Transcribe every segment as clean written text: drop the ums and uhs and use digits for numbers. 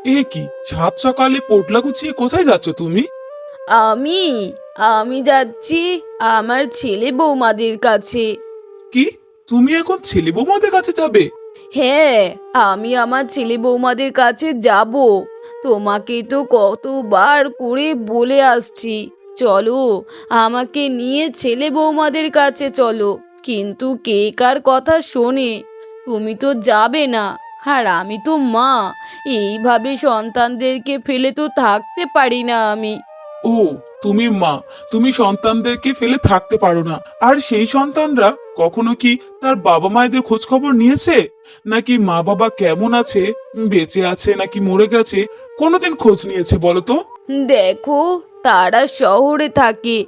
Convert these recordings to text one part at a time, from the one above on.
এ কি, সাত সকালে পোটলা গুছিয়ে কোথায় যাচ্ছ তুমি? আমি আমি যাচ্ছি আমার ছেলে বৌমাদের কাছে। কি, তুমি এখন ছেলে বৌমাদের কাছে যাবে? হ্যাঁ, আমি আমার ছেলে বৌমাদের কাছে যাব। তোমাকে তো কতবার করে বলে আসছি, চলো আমাকে নিয়ে ছেলে বৌমাদের কাছে চলো, কিন্তু কে কার কথা শোনে? তুমি তো যাবে না। আর আমি তো মা, এইভাবে সন্তানদেরকে ফেলে তো থাকতে পারি না আমি। ও, তুমি মা, তুমি সন্তানদেরকে ফেলে থাকতে পারো না। আর সেই সন্তানরা কখনো কি তার বাবা মায়েদের খোঁজ খবর নিয়েছে? নাকি মা বাবা কেমন আছে, বেঁচে আছে নাকি মরে গেছে, কোনোদিন খোঁজ নিয়েছে বলো তো? দেখো, তারা শহরে থাকে,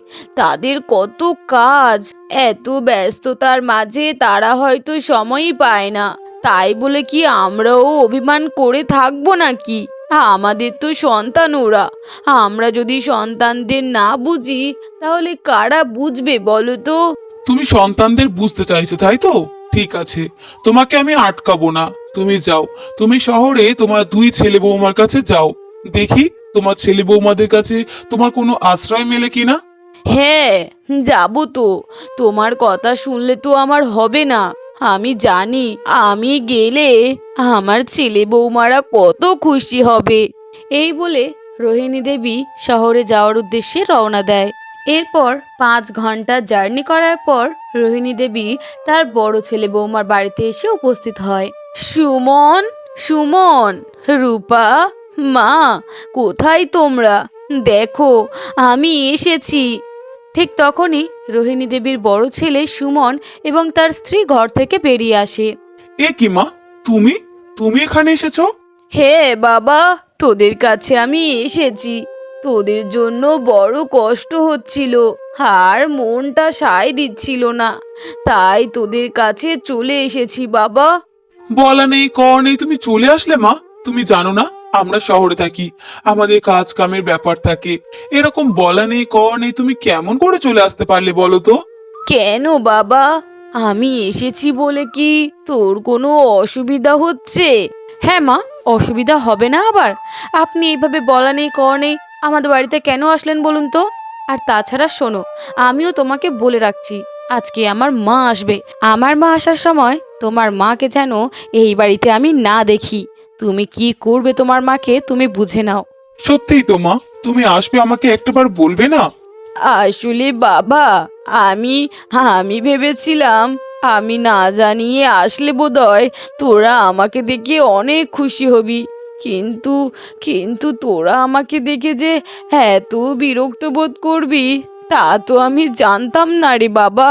তাদের কত কাজ, এত ব্যস্ততার মাঝে তারা হয়তো সময়ই পায় না। তাই বলে কি আমরাও অভিমান করে থাকবো নাকি? আমাদের তো সন্তান ওরা। আমরা যদি সন্তানদের না বুঝি, তাহলে কারা বুঝবে বলো তো? তুমি সন্তানদের বুঝতে চাইছো, তাই তো? ঠিক আছে, তোমাকে আমি আটকাবো না। তুমি যাও, তুমি শহরে তোমার দুই ছেলে বৌমার কাছে যাও। দেখি তোমার ছেলে বৌমাদের কাছে তোমার কোনো আশ্রয় মেলে কিনা। হ্যাঁ, যাবো তো। তোমার কথা শুনলে তো আমার হবে না। আমি জানি আমি গেলে আমার ছেলে বৌমারা কত খুশি হবে। এই বলে রোহিণী দেবী শহরে যাওয়ার উদ্দেশ্যে রওনা দেয়। এরপর 5 ঘন্টা জার্নি করার পর রোহিণী দেবী তার বড় ছেলে বৌমার বাড়িতে এসে উপস্থিত হয়। সুমন, সুমন, রূপা, মা, কোথায় তোমরা? দেখো, আমি এসেছি। ঠিক তখনই রোহিণী দেবীর বড় ছেলে সুমন এবং তার স্ত্রী ঘর থেকে বেরিয়ে আসে। এ কি মা, তুমি তুমি এখানে এসেছো? হে বাবা, তোদের কাছে আমি এসেছি। তোদের জন্য বড় কষ্ট হচ্ছিল, আর মনটা সায় দিচ্ছিল না, তাই তোদের কাছে চলে এসেছি বাবা। বলা নেই কওয়া নেই তুমি চলে আসলে মা। তুমি জানো না আমরা শহরে থাকি, আমাদের কাজ কামের ব্যাপার থাকে। এরকম বলা নেই কওয়া নেই তুমি কেমন করে চলে আসতে পারলে বলো তো? কেন বাবা, আমি এসেছি বলে কি তোর কোনো অসুবিধা হচ্ছে? হ্যাঁ মা, অসুবিধা হবে না আবার? আপনি এইভাবে বলা নেই কওয়া নেই আমাদের বাড়িতে কেন আসলেন বলুন তো? আর তাছাড়া শোনো, আমিও তোমাকে বলে রাখছি, আজকে আমার মা আসবে। আমার মা আসার সময় তোমার মাকে যেন এই বাড়িতে আমি না দেখি। তুমি কি করবে তোমার মাকে তুমি বুঝে নাও। সত্যিই তো মা, তুমি আসবে আমাকে একটাবার বলবে না? আসলে বাবা, আমি আমি ভেবেছিলাম আমি না জানিয়ে আসলে বোধহয় তোরা আমাকে দেখে অনেক খুশি হবি, কিন্তু কিন্তু তোরা আমাকে দেখে যে এত বিরক্ত বোধ করবি, তা তো আমি জানতাম না রে বাবা।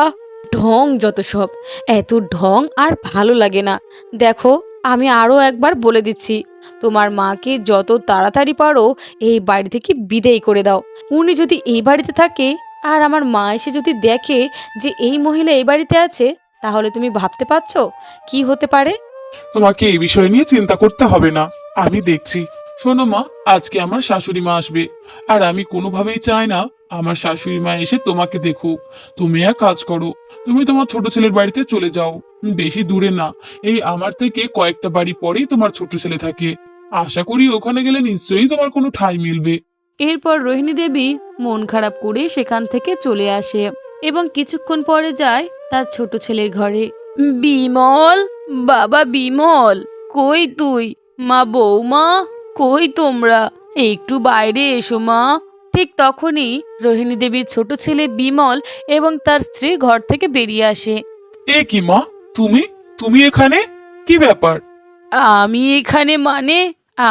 ঢং যত সব, এত ঢং আর ভালো লাগে না। দেখো, আমি আরও একবার বলে দিচ্ছি, তোমার মাকে যত তাড়াতাড়ি পারো এই বাড়ি থেকে বিদেয় করে দাও। উনি যদি এই বাড়িতে থাকে আর আমার মা এসে যদি দেখে যে এই মহিলা এই বাড়িতে আছে, তাহলে তুমি ভাবতে পারছো কি হতে পারে? তোমাকে এই বিষয় নিয়ে চিন্তা করতে হবে না, আমি দেখছি। শোনো মা, আজকে আমার শাশুড়ি মা আসবে, আর আমি কোনোভাবেই চাই না আমার শাশুড়ি মা এসে তোমাকে দেখুক। তুমি এক কাজ করো, তুমি তোমার ছোট ছেলের বাড়িতে চলে যাও। বেশি দূরে না, এই আমার থেকে কয়েকটা বাড়ি পরেই তোমার ছোট ছেলে থাকে। আশা করি ওখানে গেলে নিশ্চয়ই তোমার কোনো ঠাঁই মিলবে। এরপর রোহিণী দেবী মন খারাপ করে সেখান থেকে চলে আসে এবং কিছুক্ষণ পরে যায় তার ছোট ছেলের ঘরে। বিমল, বাবা বিমল, কই তুই? মা, বৌমা, কই তোমরা? একটু বাইরে এসো মা। ঠিক তখনই রোহিণী দেবীর ছোট ছেলে বিমল এবং তার স্ত্রী ঘর থেকে বেরিয়ে আসে। এ কি মা, তুমি তুমি এখানে? কি ব্যাপার? আমি এখানে মানে,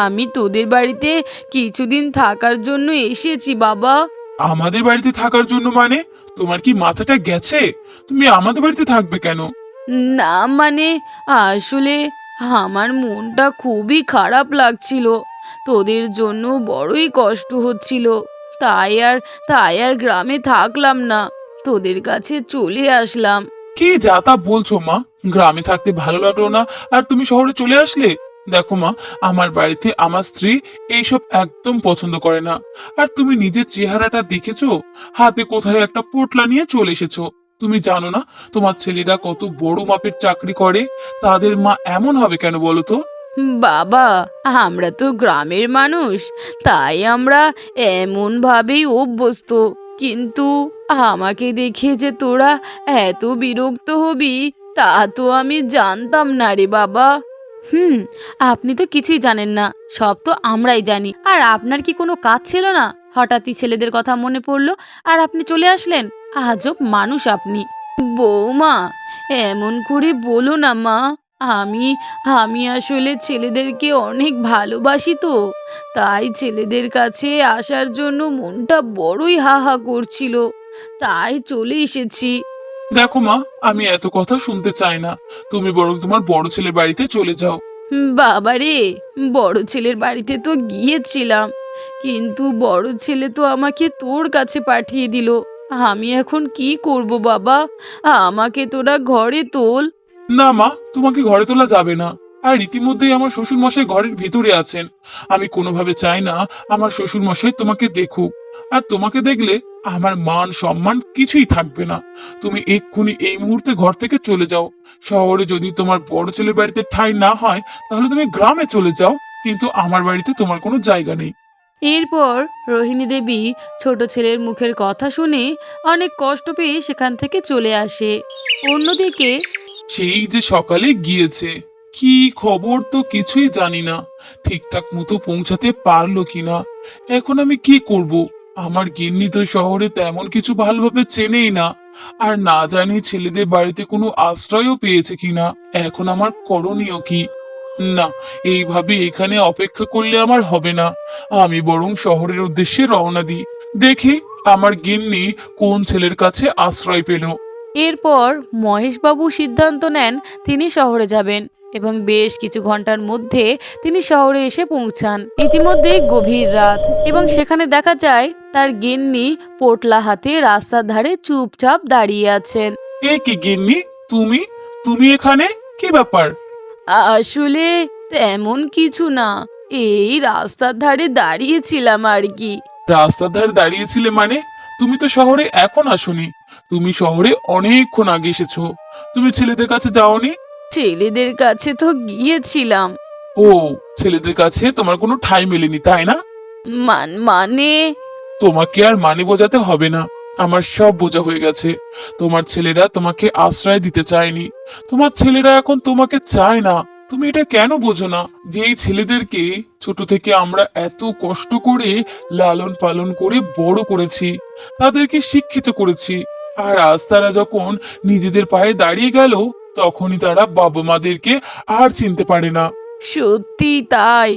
আমি তোদের বাড়িতে কিছুদিন থাকার জন্য এসেছি বাবা। আমাদের বাড়িতে থাকার জন্য মানে? তোমার কি মাথাটা গেছে? তুমি আমাদের বাড়িতে থাকবে কেন? না মানে, আসলে আমার মনটা খুবই খারাপ লাগছিল, তোদের জন্য বড়ই কষ্ট হচ্ছিল। তাই আর গ্রামে থাকলাম না, তোদের কাছে চলে আসলাম। কি যা তা বলছো মা? গ্রামে থাকতে ভালো লাগলো না আর তুমি শহরে চলে আসলে? দেখো মা, আমার বাড়িতে আমার স্ত্রী এইসব একদম পছন্দ করে না। আর তুমি নিজের চেহারাটা দেখেছো? হাতে কোথায় একটা পোটলা নিয়ে চলে এসেছো। তুমি জানো না তোমার ছেলেরা কত বড় মাপের চাকরি করে? তাদের মা এমন হবে কেন বলো তো? বাবা, আমরা তো গ্রামের মানুষ, তাই আমরা এমন ভাবেই অভ্যস্ত। কিন্তু আমাকে দেখে যে তোরা এত বিরক্ত হবি তা তো আমি জানতাম না রে বাবা। হুম, আপনি তো কিছুই জানেন না, সব তো আমরাই জানি। আর আপনার কি কোনো কাজ ছিল না? হঠাৎই ছেলেদের কথা মনে পড়লো আর আপনি চলে আসলেন। আজব মানুষ আপনি। বৌমা, এমন করে বলো না মা। আমি আমি আসলে ছেলেদেরকে অনেক ভালোবাসি তো, তাই ছেলেদের কাছে আসার জন্য মনটা বড়ই হা হা করছিল, তাই চলে এসেছি। দেখো মা, আমি এত কথা শুনতে চাই না। তুমি বরং তোমার বড় ছেলের বাড়িতে চলে যাও। বাবারে, বড় ছেলের বাড়িতে তো গিয়েছিলাম, কিন্তু বড় ছেলে তো আমাকে তোর কাছে পাঠিয়ে দিল। আমি এখন কি করব বাবা? আমাকে তোরা ঘরে তোল। না মা, তোমাকে ঘরে তোলা যাবে না। আর ইতিমধ্যেই আমার শ্বশুর মশাই ঘরের ভিতরে আছেন। আমি কোনোভাবে চাই না আমার শ্বশুর মশাই তোমাকে দেখুক। আর তোমাকে দেখলে আমার মান সম্মান কিছুই থাকবে না। তুমি এক্ষুনি এই মুহূর্তে ঘর থেকে চলে যাও। শহরে যদি তোমার বড় ছেলের বাড়িতে ঠাঁই না হয়, তাহলে তুমি গ্রামে চলে যাও, কিন্তু আমার বাড়িতে তোমার কোনো জায়গা নেই। এরপর রোহিণী দেবী ছোট ছেলের মুখের কথা শুনে অনেক কষ্ট পেয়ে সেখান থেকে চলে আসে। অন্যদিকে সেই যে সকালে গিয়েছে, কি খবর তো কিছুই জানি না। ঠিকঠাক মতো পৌঁছাতে পারলো কিনা। এখন আমি কি করব? আমার গিন্নি তো শহরে তেমন কিছু ভালোভাবে চেনেই না। আর না জানি ছেলেদের বাড়িতে কোনো আশ্রয়ও পেয়েছে কিনা। এখন আমার করণীয় কি? না, এইভাবে এখানে অপেক্ষা করলে আমার হবে না। আমি বরং শহরের উদ্দেশ্যে রওনা দিই। দেখি আমার গিন্নি কোন ছেলের কাছে আশ্রয় পেল। এরপর মহেশবাবু সিদ্ধান্ত নেন তিনি শহরে যাবেন এবং বেশ কিছু ঘন্টার মধ্যে তিনি শহরে এসে পৌঁছান। ইতিমধ্যে গভীর রাত এবং সেখানে দেখা যায় তার গিন্নি পোটলা হাতে রাস্তার ধারে চুপচাপ দাঁড়িয়ে আছেন। এ কি গিন্নি, তুমি তুমি এখানে? কি ব্যাপার? আসলে তেমন কিছু না, এই রাস্তার ধারে দাঁড়িয়েছিলাম আর কি। রাস্তার ধারে দাঁড়িয়েছিলে মানে? তুমি তো শহরে এখন আসোনি। তুমি শহরে অনেকক্ষণ আগে এসেছো। তুমি ছেলেদের কাছে যাওনি? ছেলেদের কাছে তো গিয়েছিলাম। ও, ছেলেদের কাছে তোমার কোনো ঠাঁই মেলেনি, তাই না? মানে তোমাকে আর মানে বোঝাতে হবে না। আমার সব বোঝা হয়ে গেছে। তোমার ছেলেরা তোমাকে আশ্রয় দিতে চায়নি। তোমার ছেলেরা এখন তোমাকে চায় না। তুমি এটা কেন বোঝো না? যে এই ছেলেদেরকে ছোট থেকে আমরা এত কষ্ট করে লালন পালন করে বড় করেছি, তাদেরকে শিক্ষিত করেছি। আর আজ তারা যখন নিজেদের পায়ে দাঁড়িয়ে গেল, তখনই তারা বাবা মাদেরকে আর চিনতে পারে না। সত্যি তাই,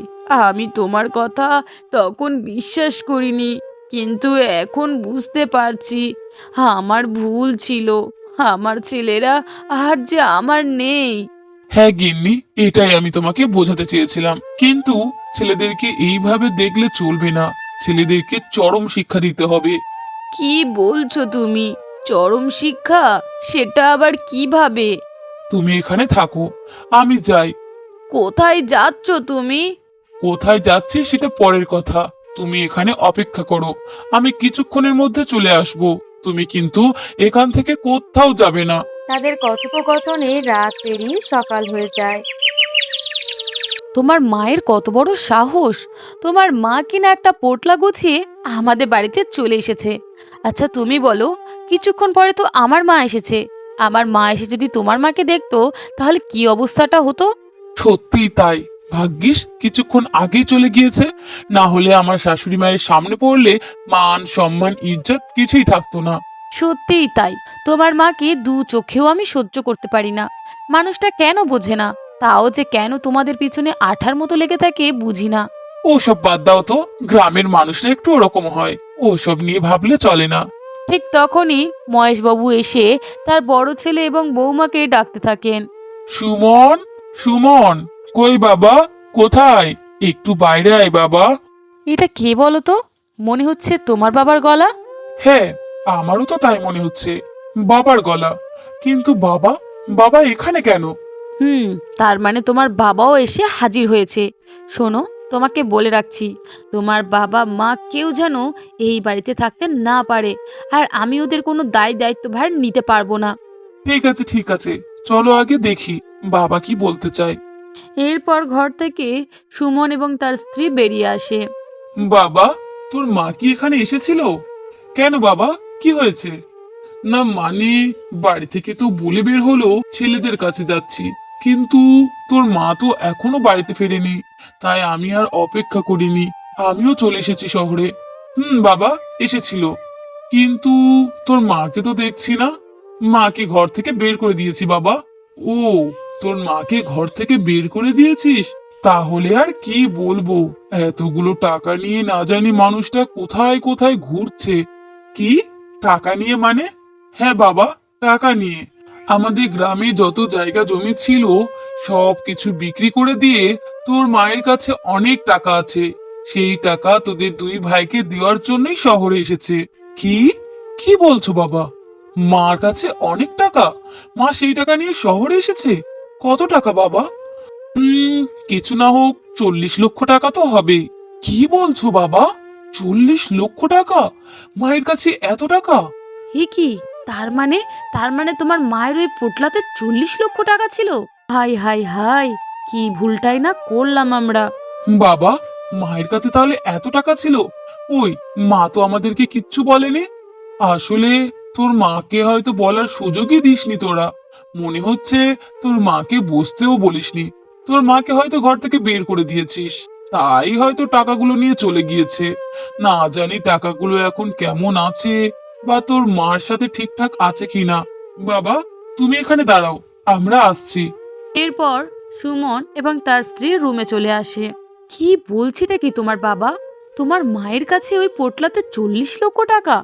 আমি তোমার কথা তখন বিশ্বাস করিনি, কিন্তু এখন বুঝতে পারছি আমার ভুল ছিল। আমার ছেলেরা আর যে আমার নেই। হ্যাঁ গিন্নি, এটাই আমি তোমাকে বোঝাতে চেয়েছিলাম। কিন্তু ছেলেদেরকে এইভাবে দেখলে চলবে না। ছেলেদেরকে চরম শিক্ষা দিতে হবে। কি বলছো তুমি? চরম শিক্ষা? সেটা আবার কিভাবে? তুমি এখানে থাকো, আমি যাই। কোথায় যাচ্ছ তুমি? কোথায় যাচ্ছি সেটা পরের কথা। তুমি এখানে অপেক্ষা করো, আমি কিছুক্ষণের মধ্যে চলে আসব। তুমি কিন্তু এখান থেকে কোথাও যাবে না। তাদের কথোপকথনে রাত পেরিয়ে সকাল হয়ে যায়। তোমার মায়ের কত বড় সাহস! তোমার মা কিনা একটা পোটলা গুছিয়ে আমাদের বাড়িতে চলে এসেছে। আচ্ছা তুমি বলো, কিছুক্ষণ পরে তো আমার মা এসেছে। আমার মা এসে যদি তোমার মাকে দেখতো, তাহলে কি অবস্থাটা হতো? সত্যিই তাই। ভাগ্যিস কিছুক্ষণ আগেই চলে গিয়েছে। না হলে আমার শাশুড়ি মায়ের সামনে পড়লে মান সম্মান ইজ্জত কিছুই থাকতো না। সত্যিই তাই, তোমার মাকে দু চোখেও আমি সহ্য করতে পারি না। মানুষটা কেন বোঝে না, তাও যে কেন তোমাদের পিছনে আঠার মতো লেগে থাকে বুঝি না। ওসব বাদ দাও তো। গ্রামের মানুষরা একটু ওরকম হয়। ওসব নিয়ে ভাবলে চলে না। ঠিক তখনই মহেশবাবু এসে তার বড় ছেলে এবং বৌমাকে ডাকতে থাকেন। সুমন, সুমন, কই বাবা? কোথায়? একটু বাইরে আয় বাবা। এটা কে বলো তো? মনে হচ্ছে তোমার বাবার গলা। হ্যাঁ, আমারও তো তাই মনে হচ্ছে। বাবার গলা। কিন্তু বাবা, বাবা এখানে কেন? হুম, তার মানে তোমার বাবাও এসে হাজির হয়েছে। শোনো, তোমাকে বলে রাখছি, তোমার বাবা মা কেউ যেন এই বাড়িতে থাকতে না পারে। আর আমি ওদের কোনো দায়িত্বভার নিতে পারবো না। ঠিক আছে, ঠিক আছে, চলো আগে দেখি বাবা কি বলতে চায়। এরপর ঘর থেকে সুমন এবং তার স্ত্রী বেরিয়ে আসে। বাবা, তোর মা কি এখানে এসেছিল? কেন বাবা, কি হয়েছে? না মানে, বাড়ি থেকে তো বলে বের হলো ছেলেদের কাছে যাচ্ছি, কিন্তু তোর মা তো এখনো বাড়িতে ফেরেনি, তাই আমি আর অপেক্ষা করিনি, আমিও চলে এসেছি শহরে। বাবা, এসেছিল, কিন্তু তোর মাকে তো দেখছি না। মাকে ঘর থেকে বের করে দিয়েছি বাবা। ও, তোর মাকে ঘর থেকে বের করে দিয়েছিস? তাহলে আর কি বলবো, এতগুলো টাকা নিয়ে না জানি মানুষটা কোথায় কোথায় ঘুরছে। কি, টাকা নিয়ে মানে? হ্যাঁ বাবা, টাকা নিয়ে। আমাদের গ্রামে যত জায়গা জমি ছিল সব কিছু বিক্রি করে দিয়ে তোর মায়ের কাছে অনেক টাকা আছে, সেই টাকা তোদের দুই ভাইকে দেওয়ার জন্যই শহরে এসেছে। কি, কি বলছো বাবা? মার কাছে অনেক টাকা? মা সেই টাকা নিয়ে শহরে এসেছে? কত টাকা বাবা? কিছু না হোক 40 লক্ষ টাকা তো হবে। কি বলছো বাবা, 40 লক্ষ টাকা? মায়ের কাছে এত টাকা? হে কি, তার মানে তোমার মায়ের ওই পোটলাতে 40 লক্ষ টাকা ছিল? হাই হাই হাই, কি ভুলটাই না করলাম আমরা। বাবা, মায়ের কাছে তাহলে এত টাকা ছিল? ওই, মা তো আমাদেরকে কিচ্ছু বলেনি। আসলে তোর মাকে হয়তো বলার সুযোগই দিসনি তোরা। মনে হচ্ছে তোর মাকে বসতেও বলিসনি। তোর মাকে হয়তো ঘর থেকে বের করে দিয়েছিস, তাই হয়তো টাকাগুলো নিয়ে চলে গিয়েছে। না জানি টাকাগুলো এখন কেমন আছে, বা তোর মার সাথে ঠিকঠাক আছে কিনা। বাবা, তুমি এখানে দাঁড়াও, আমরা আসছি। এরপর সুমন এবং তার স্ত্রী রুমে চলে আসে। কি বলছিটা কি তোমার বাবা? তোমার মায়ের কাছে ওই পোটলাতে 40 লক্ষ টাকা?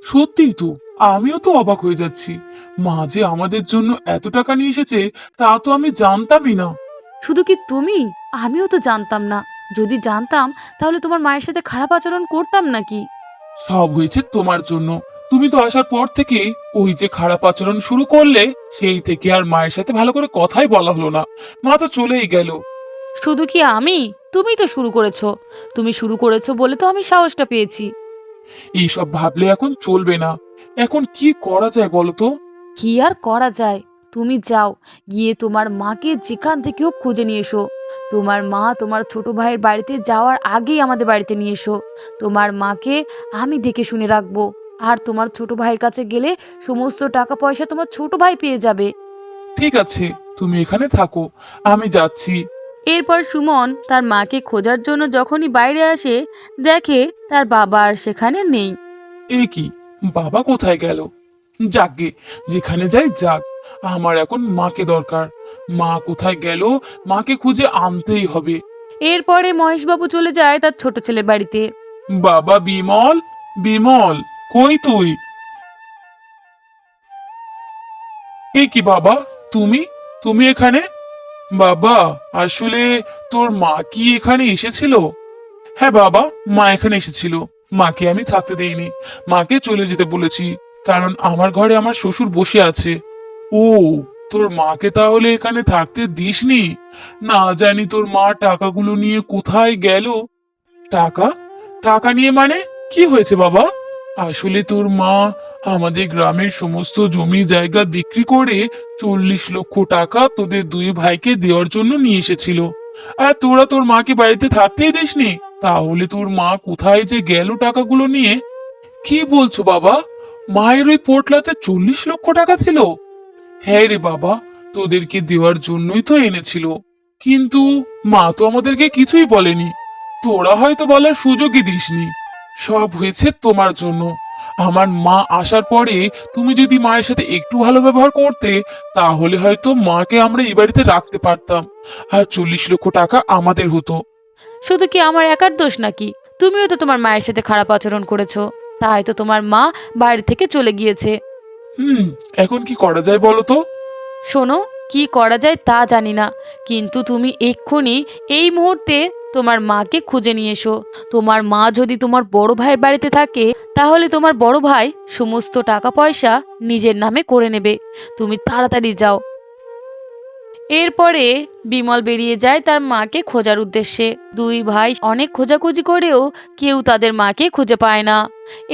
সত্যিই তো, আমিও তো অবাক হয়ে যাচ্ছি। মা যে আমাদের জন্য এত টাকা নিয়ে এসেছে তা তো আমি জানতামই না। শুধু কি তুমি, আমিও তো জানতাম না। যদি জানতাম তাহলে তোমার মায়ের সাথে খারাপ আচরণ করতাম নাকি? সব হয়েছে তোমার জন্য। তুমি তো আসার পর থেকে ওই যে খারাপ আচরণ শুরু করলে, সেই থেকে আর মায়ের সাথে ভালো করে কথাই বলা হলো না। মা তো চলেই গেল। শুধু কি আমি? তুমি তো শুরু করেছো। তুমি শুরু করেছো বলে তো আমি সাহসটা পেয়েছি। এইসব ভাবলে এখন চলবে না। এখন কি করা যায় বলো তো? কি আর করা যায়, তুমি যাও, গিয়ে তোমার মাকে যেখান থেকেও খুঁজে নিয়ে এসো। তোমার মা তোমার ছোট ভাইয়ের বাড়িতে যাওয়ার আগেই আমাদের বাড়িতে নিয়ে এসো। তোমার মাকে আমি দেখে শুনে রাখবো। আর তোমার ছোট ভাইয়ের কাছে গেলে সমস্ত টাকা পয়সা তোমার ছোট ভাই পেয়ে যাবে। ঠিক আছে, তুমি এখানে থাকো, আমি যাচ্ছি। এরপর সুমন তার মাকে খোঁজার জন্য যখনই বাইরে আসে, দেখে তার বাবা আর সেখানে নেই। এ কি, বাবা কোথায় গেল? যাকগে, যেখানে যাই যাক, আমার এখন মাকে দরকার। মা কোথায় গেল, মাকে খুঁজে আনতেই হবে। এরপরে মহেশবাবু চলে যায় তার ছোট ছেলের বাড়িতে। বাবা বিমল, বিমল, কই তুই? এ কি বাবা, তুমি তুমি এখানে? বাবা, আসলে তোর মা কি এখানে এসেছিল? হ্যাঁ বাবা, মা এখানে এসেছিল। মাকে আমি থাকতে দেইনি, মাকে চলে যেতে বলেছি, কারণ আমার ঘরে আমার শ্বশুর বসে আছে। ও, তোর মাকে তাহলে এখানে থাকতে দিসনি? না জানি তোর মা টাকাগুলো নিয়ে কোথায় গেল। টাকা, টাকা নিয়ে মানে? কি হয়েছে বাবা? আসলে তোর মা আমাদের গ্রামের সমস্ত জমি জায়গা বিক্রি করে 40 লক্ষ টাকা তোদের দুই ভাইকে দেওয়ার জন্য নিয়ে এসেছিল। আর তোরা তোর মাকে বাড়িতে থাকতেই দিসনি। তাহলে তোর মা কোথায় যে গেল টাকাগুলো নিয়ে? কি বলছো বাবা, মায়ের ওই পোটলাতে 40 লক্ষ টাকা ছিল? হ্যাঁ রে বাবা, তোদেরকে দেওয়ার জন্যই তো এনেছিল, কিন্তু মা তো আমাদেরকে কিছুই বলেনি। তোরা হয়তো বলার সুযোগই দিসনি। সব হয়েছে তোমার জন্য। আমার মা আসার পরে তুমি যদি মায়ের সাথে একটু ভালো ব্যবহার করতে, তাহলে হয়তো মাকে আমরা এই বাড়িতে রাখতে পারতাম, আর 40 লক্ষ টাকা আমাদের হতো। শুধু কি আমার একার দোষ নাকি? তুমিও তো তোমার মায়ের সাথে খারাপ আচরণ করেছো, তাই তো তোমার মা বাড়ি থেকে চলে গিয়েছে। এখন কি করা যায় বলো তো? শোনো, কি করা যায় তা জানি না, কিন্তু তুমি এক্ষুনি এই মুহূর্তে তোমার মাকে খুঁজে নিয়ে এসো। তোমার মা যদি তোমার বড় ভাইয়ের বাড়িতে থাকে, তাহলে তোমার বড় ভাই সমস্ত টাকা পয়সা নিজের নামে করে নেবে। তুমি তাড়াতাড়ি যাও। এরপরে বিমল বেরিয়ে যায় তার মাকে খোঁজার উদ্দেশ্যে। দুই ভাই অনেক খোঁজাখুঁজি করেও কেউ তাদের মাকে খুঁজে পায় না।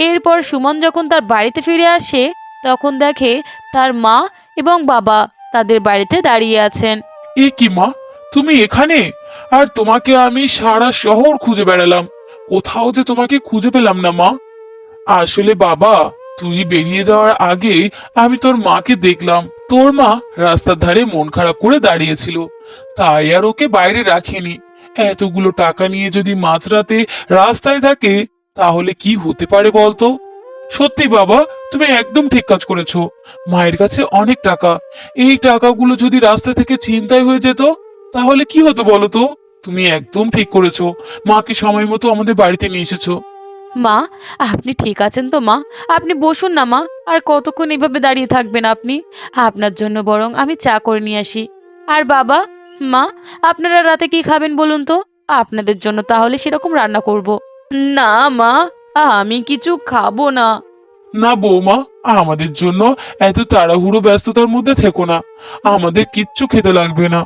এরপর সুমন যখন তার বাড়িতে ফিরে আসে, তখন দেখে তার মা এবং বাবা তাদের বাড়িতে দাঁড়িয়ে আছেন। এ কি মা, তুমি এখানে? আর তোমাকে আমি সারা শহর খুঁজে বেড়ালাম, কোথাও যে তোমাকে খুঁজে পেলাম না মা। আসলে বাবা, তুই বেরিয়ে যাওয়ার আগে আমি তোর মাকে দেখলাম। তোর মা রাস্তার ধারে মন খারাপ করে দাঁড়িয়েছিল, তাই আর ওকে বাইরে রাখিনি। এতগুলো টাকা নিয়ে যদি মাঝরাতে রাস্তায় থাকে, তাহলে কি হতে পারে বলতো? সত্যি বাবা, তুমি একদম ঠিক কাজ করেছো। মায়ের কাছে অনেক টাকা, এই টাকাগুলো যদি রাস্তা থেকে ছিনতাই হয়ে যেত, তাহলে কি হতো বলো তো? তুমি একদম ঠিক করেছো, মাকে সময় মতো আমাদের বাড়িতে নিয়ে এসেছো। মা, আপনি ঠিক আছেন তো মা? আপনি বসুন না মা। আর কতক্ষণ এভাবে দাঁড়িয়ে থাকবেন আপনি? আপনার জন্য বরং আমি চা করে নিয়ে আসি। আর বাবা, মা, আপনারা রাতে কি খাবেন বলুন তো? আপনাদের জন্য তাহলে সেরকম রান্না করব। না মা, আমি কিছু খাবো না। না বৌমা, আমাদের জন্য এত তাড়াহুড়ো ব্যস্ততার মধ্যে থেকো না, আমাদের কিচ্ছু খেতে লাগবে না।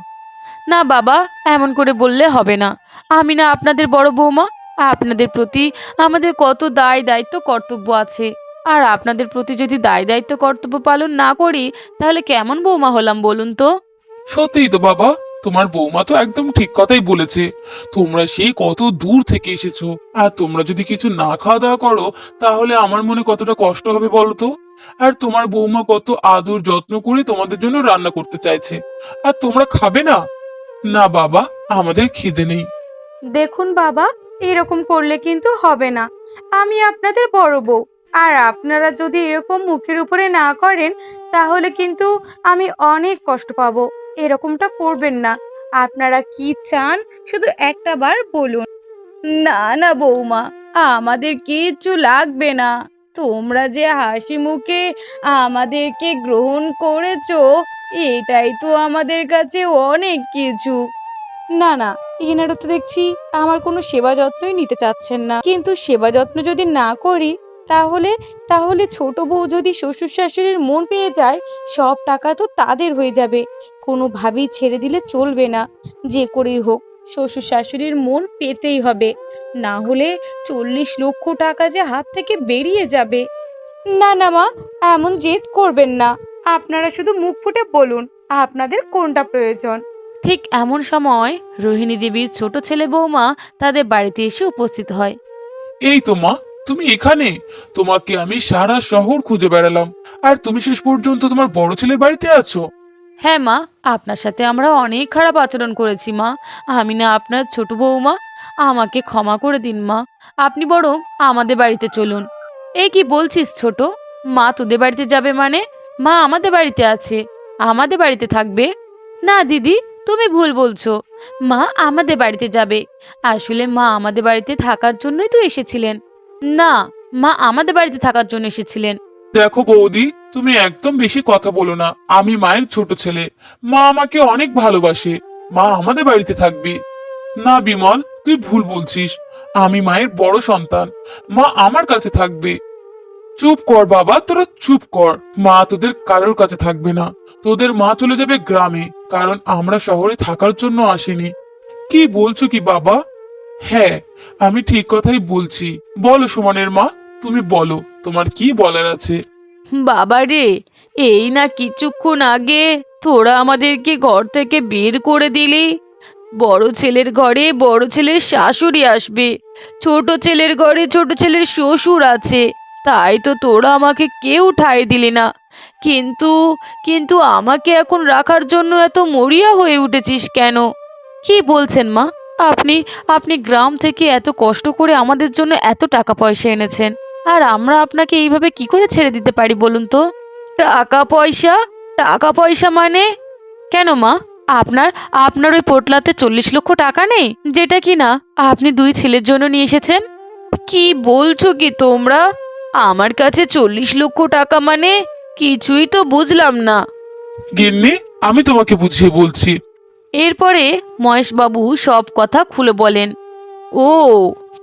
না বাবা, এমন করে বললে হবে না। আমি না আপনাদের বড় বৌমা? আপনাদের প্রতি আমাদের কত দায় দায়িত্ব কর্তব্য আছে। আর আপনাদের প্রতি যদি দায় দায়িত্ব কর্তব্য পালন না করি, তাহলে কেমন বৌমা হলাম বলুন তো? সত্যিই তো বাবা, তোমার বৌমা তো একদম ঠিক কথাই বলেছে। তোমরা সেই কত দূর থেকে এসেছো, আর তোমরা যদি কিছু না খাওয়া দাওয়া করো, তাহলে আমার মনে কতটা কষ্ট হবে বলো তো। আর তোমার বৌমা কত আদর যত্ন করে তোমাদের জন্য রান্না করতে চাইছে, আর তোমরা খাবে না? না বাবা, আমাদের খিদে নেই। দেখুন বাবা, এরকম করলে কিন্তু হবে না। আমি আপনাদের বড় বউ, আর আপনারা যদি এরকম মুখের উপরে না করেন, তাহলে কিন্তু আমি অনেক কষ্ট পাবো। এরকমটা করবেন না। আপনারা কি চান শুধু একটা বার বলুন। না না বৌমা, আমাদের কিচ্ছু লাগবে না। তোমরা যে হাসি মুখে আমাদেরকে গ্রহণ করেছো, এটাই তো আমাদের কাছে অনেক কিছু। না না, এনারা তো দেখছি আমার কোনো সেবা যত্নই নিতে চাচ্ছেন না। কিন্তু সেবা যত্ন যদি না করি, তাহলে তাহলে ছোট বউ যদি শ্বশুর শাশুড়ির মন পেয়ে যায়, সব টাকা তো তাদের হয়ে যাবে। কোনোভাবেই ছেড়ে দিলে চলবে না। যে করেই হোক শ্বশুর শাশুড়ির মন পেতেই হবে, না হলে 40 লক্ষ টাকা যে হাত থেকে বেরিয়ে যাবে। না না মা, এমন জেদ করবেন না। আপনারা শুধু মুখ ফুটে বলুন আপনাদের কোনটা প্রয়োজন। ঠিক এমন সময় রোহিণী দেবীর ছোট ছেলে বৌমা তাদের বাড়িতে এসে উপস্থিত হয়। এই তো মা, তুমি এখানে? তোমাকে আমি সারা শহর খুঁজে বেড়ালাম, আর তুমি শেষ পর্যন্ত তোমার বড় ছেলের বাড়িতে আছো। হ্যাঁ মা, আপনার সাথে আমরা অনেক খারাপ আচরণ করেছি মা। আমি না আপনার ছোট বৌমা, আমাকে ক্ষমা করে দিন মা। আপনি বরং আমাদের বাড়িতে চলুন। এই কি বলছিস ছোট? মা তোদের বাড়িতে যাবে মানে? মা আমাদের বাড়িতে আছে, আমাদের বাড়িতে থাকবে। না দিদি, তুমি ভুল বলছো। মা আমাদের বাড়িতে যাবে। আসলে মা আমাদের বাড়িতে থাকার জন্যই তো এসেছিলেন। না, মা আমাদের বাড়িতে থাকার জন্য এসেছিলেন। দেখো বৌদি, তুমি একদম বেশি কথা বলো না। আমি মায়ের ছোট ছেলে, মা আমাকে অনেক ভালোবাসে, মা আমাদের বাড়িতে থাকবে। না বিমল, তুই ভুল বলছিস। আমি মায়ের বড় সন্তান, মা আমার কাছে থাকবে। চুপ কর বাবা, তোরা চুপ কর। মা তোদের কারোর কাছে থাকবে না, তোদের মা চলে যাবে গ্রামে, কারণ আমরা শহরে থাকার জন্য আসিনি। কি বলছো কি বাবা? হ্যাঁ, আমি ঠিক কথাই বলছি। বলো সুমনের মা, তুমি বলো, তোমার কি বলার আছে। বাবা রে, এই না কিছুক্ষণ আগে তোরা আমাদেরকে ঘর থেকে বের করে দিলি। বড় ছেলের ঘরে বড় ছেলের শাশুড়ি আসবে, ছোট ছেলের ঘরে ছোট ছেলের শ্বশুর আছে, তাই তো তোরা আমাকে কেউ ঠাঁই দিলি না। কিন্তু কিন্তু আমাকে এখন রাখার জন্য এত মরিয়া হয়ে উঠেছিস কেন? কি বলছেন মা? আপনি আপনি গ্রাম থেকে এত কষ্ট করে আমাদের জন্য এত টাকা পয়সা এনেছেন, আর আমরা আপনাকে এইভাবে কি করে ছেড়ে দিতে পারি বলুন তো? টাকা পয়সা? টাকা পয়সা মানে? কেন মা, আপনার আপনার ওই পোটলাতে 40 লক্ষ টাকা নেই, যেটা কি না আপনি দুই ছেলের জন্য নিয়ে এসেছেন? কি বলছো কি তোমরা? আমার কাছে 40 লক্ষ টাকা মানে কিছুই তো বুঝলাম না। গিন্নি, আমি তোমাকে বুঝিয়ে বলছি। এরপরে মহেশবাবু সব কথা খুলে বলেন। ও,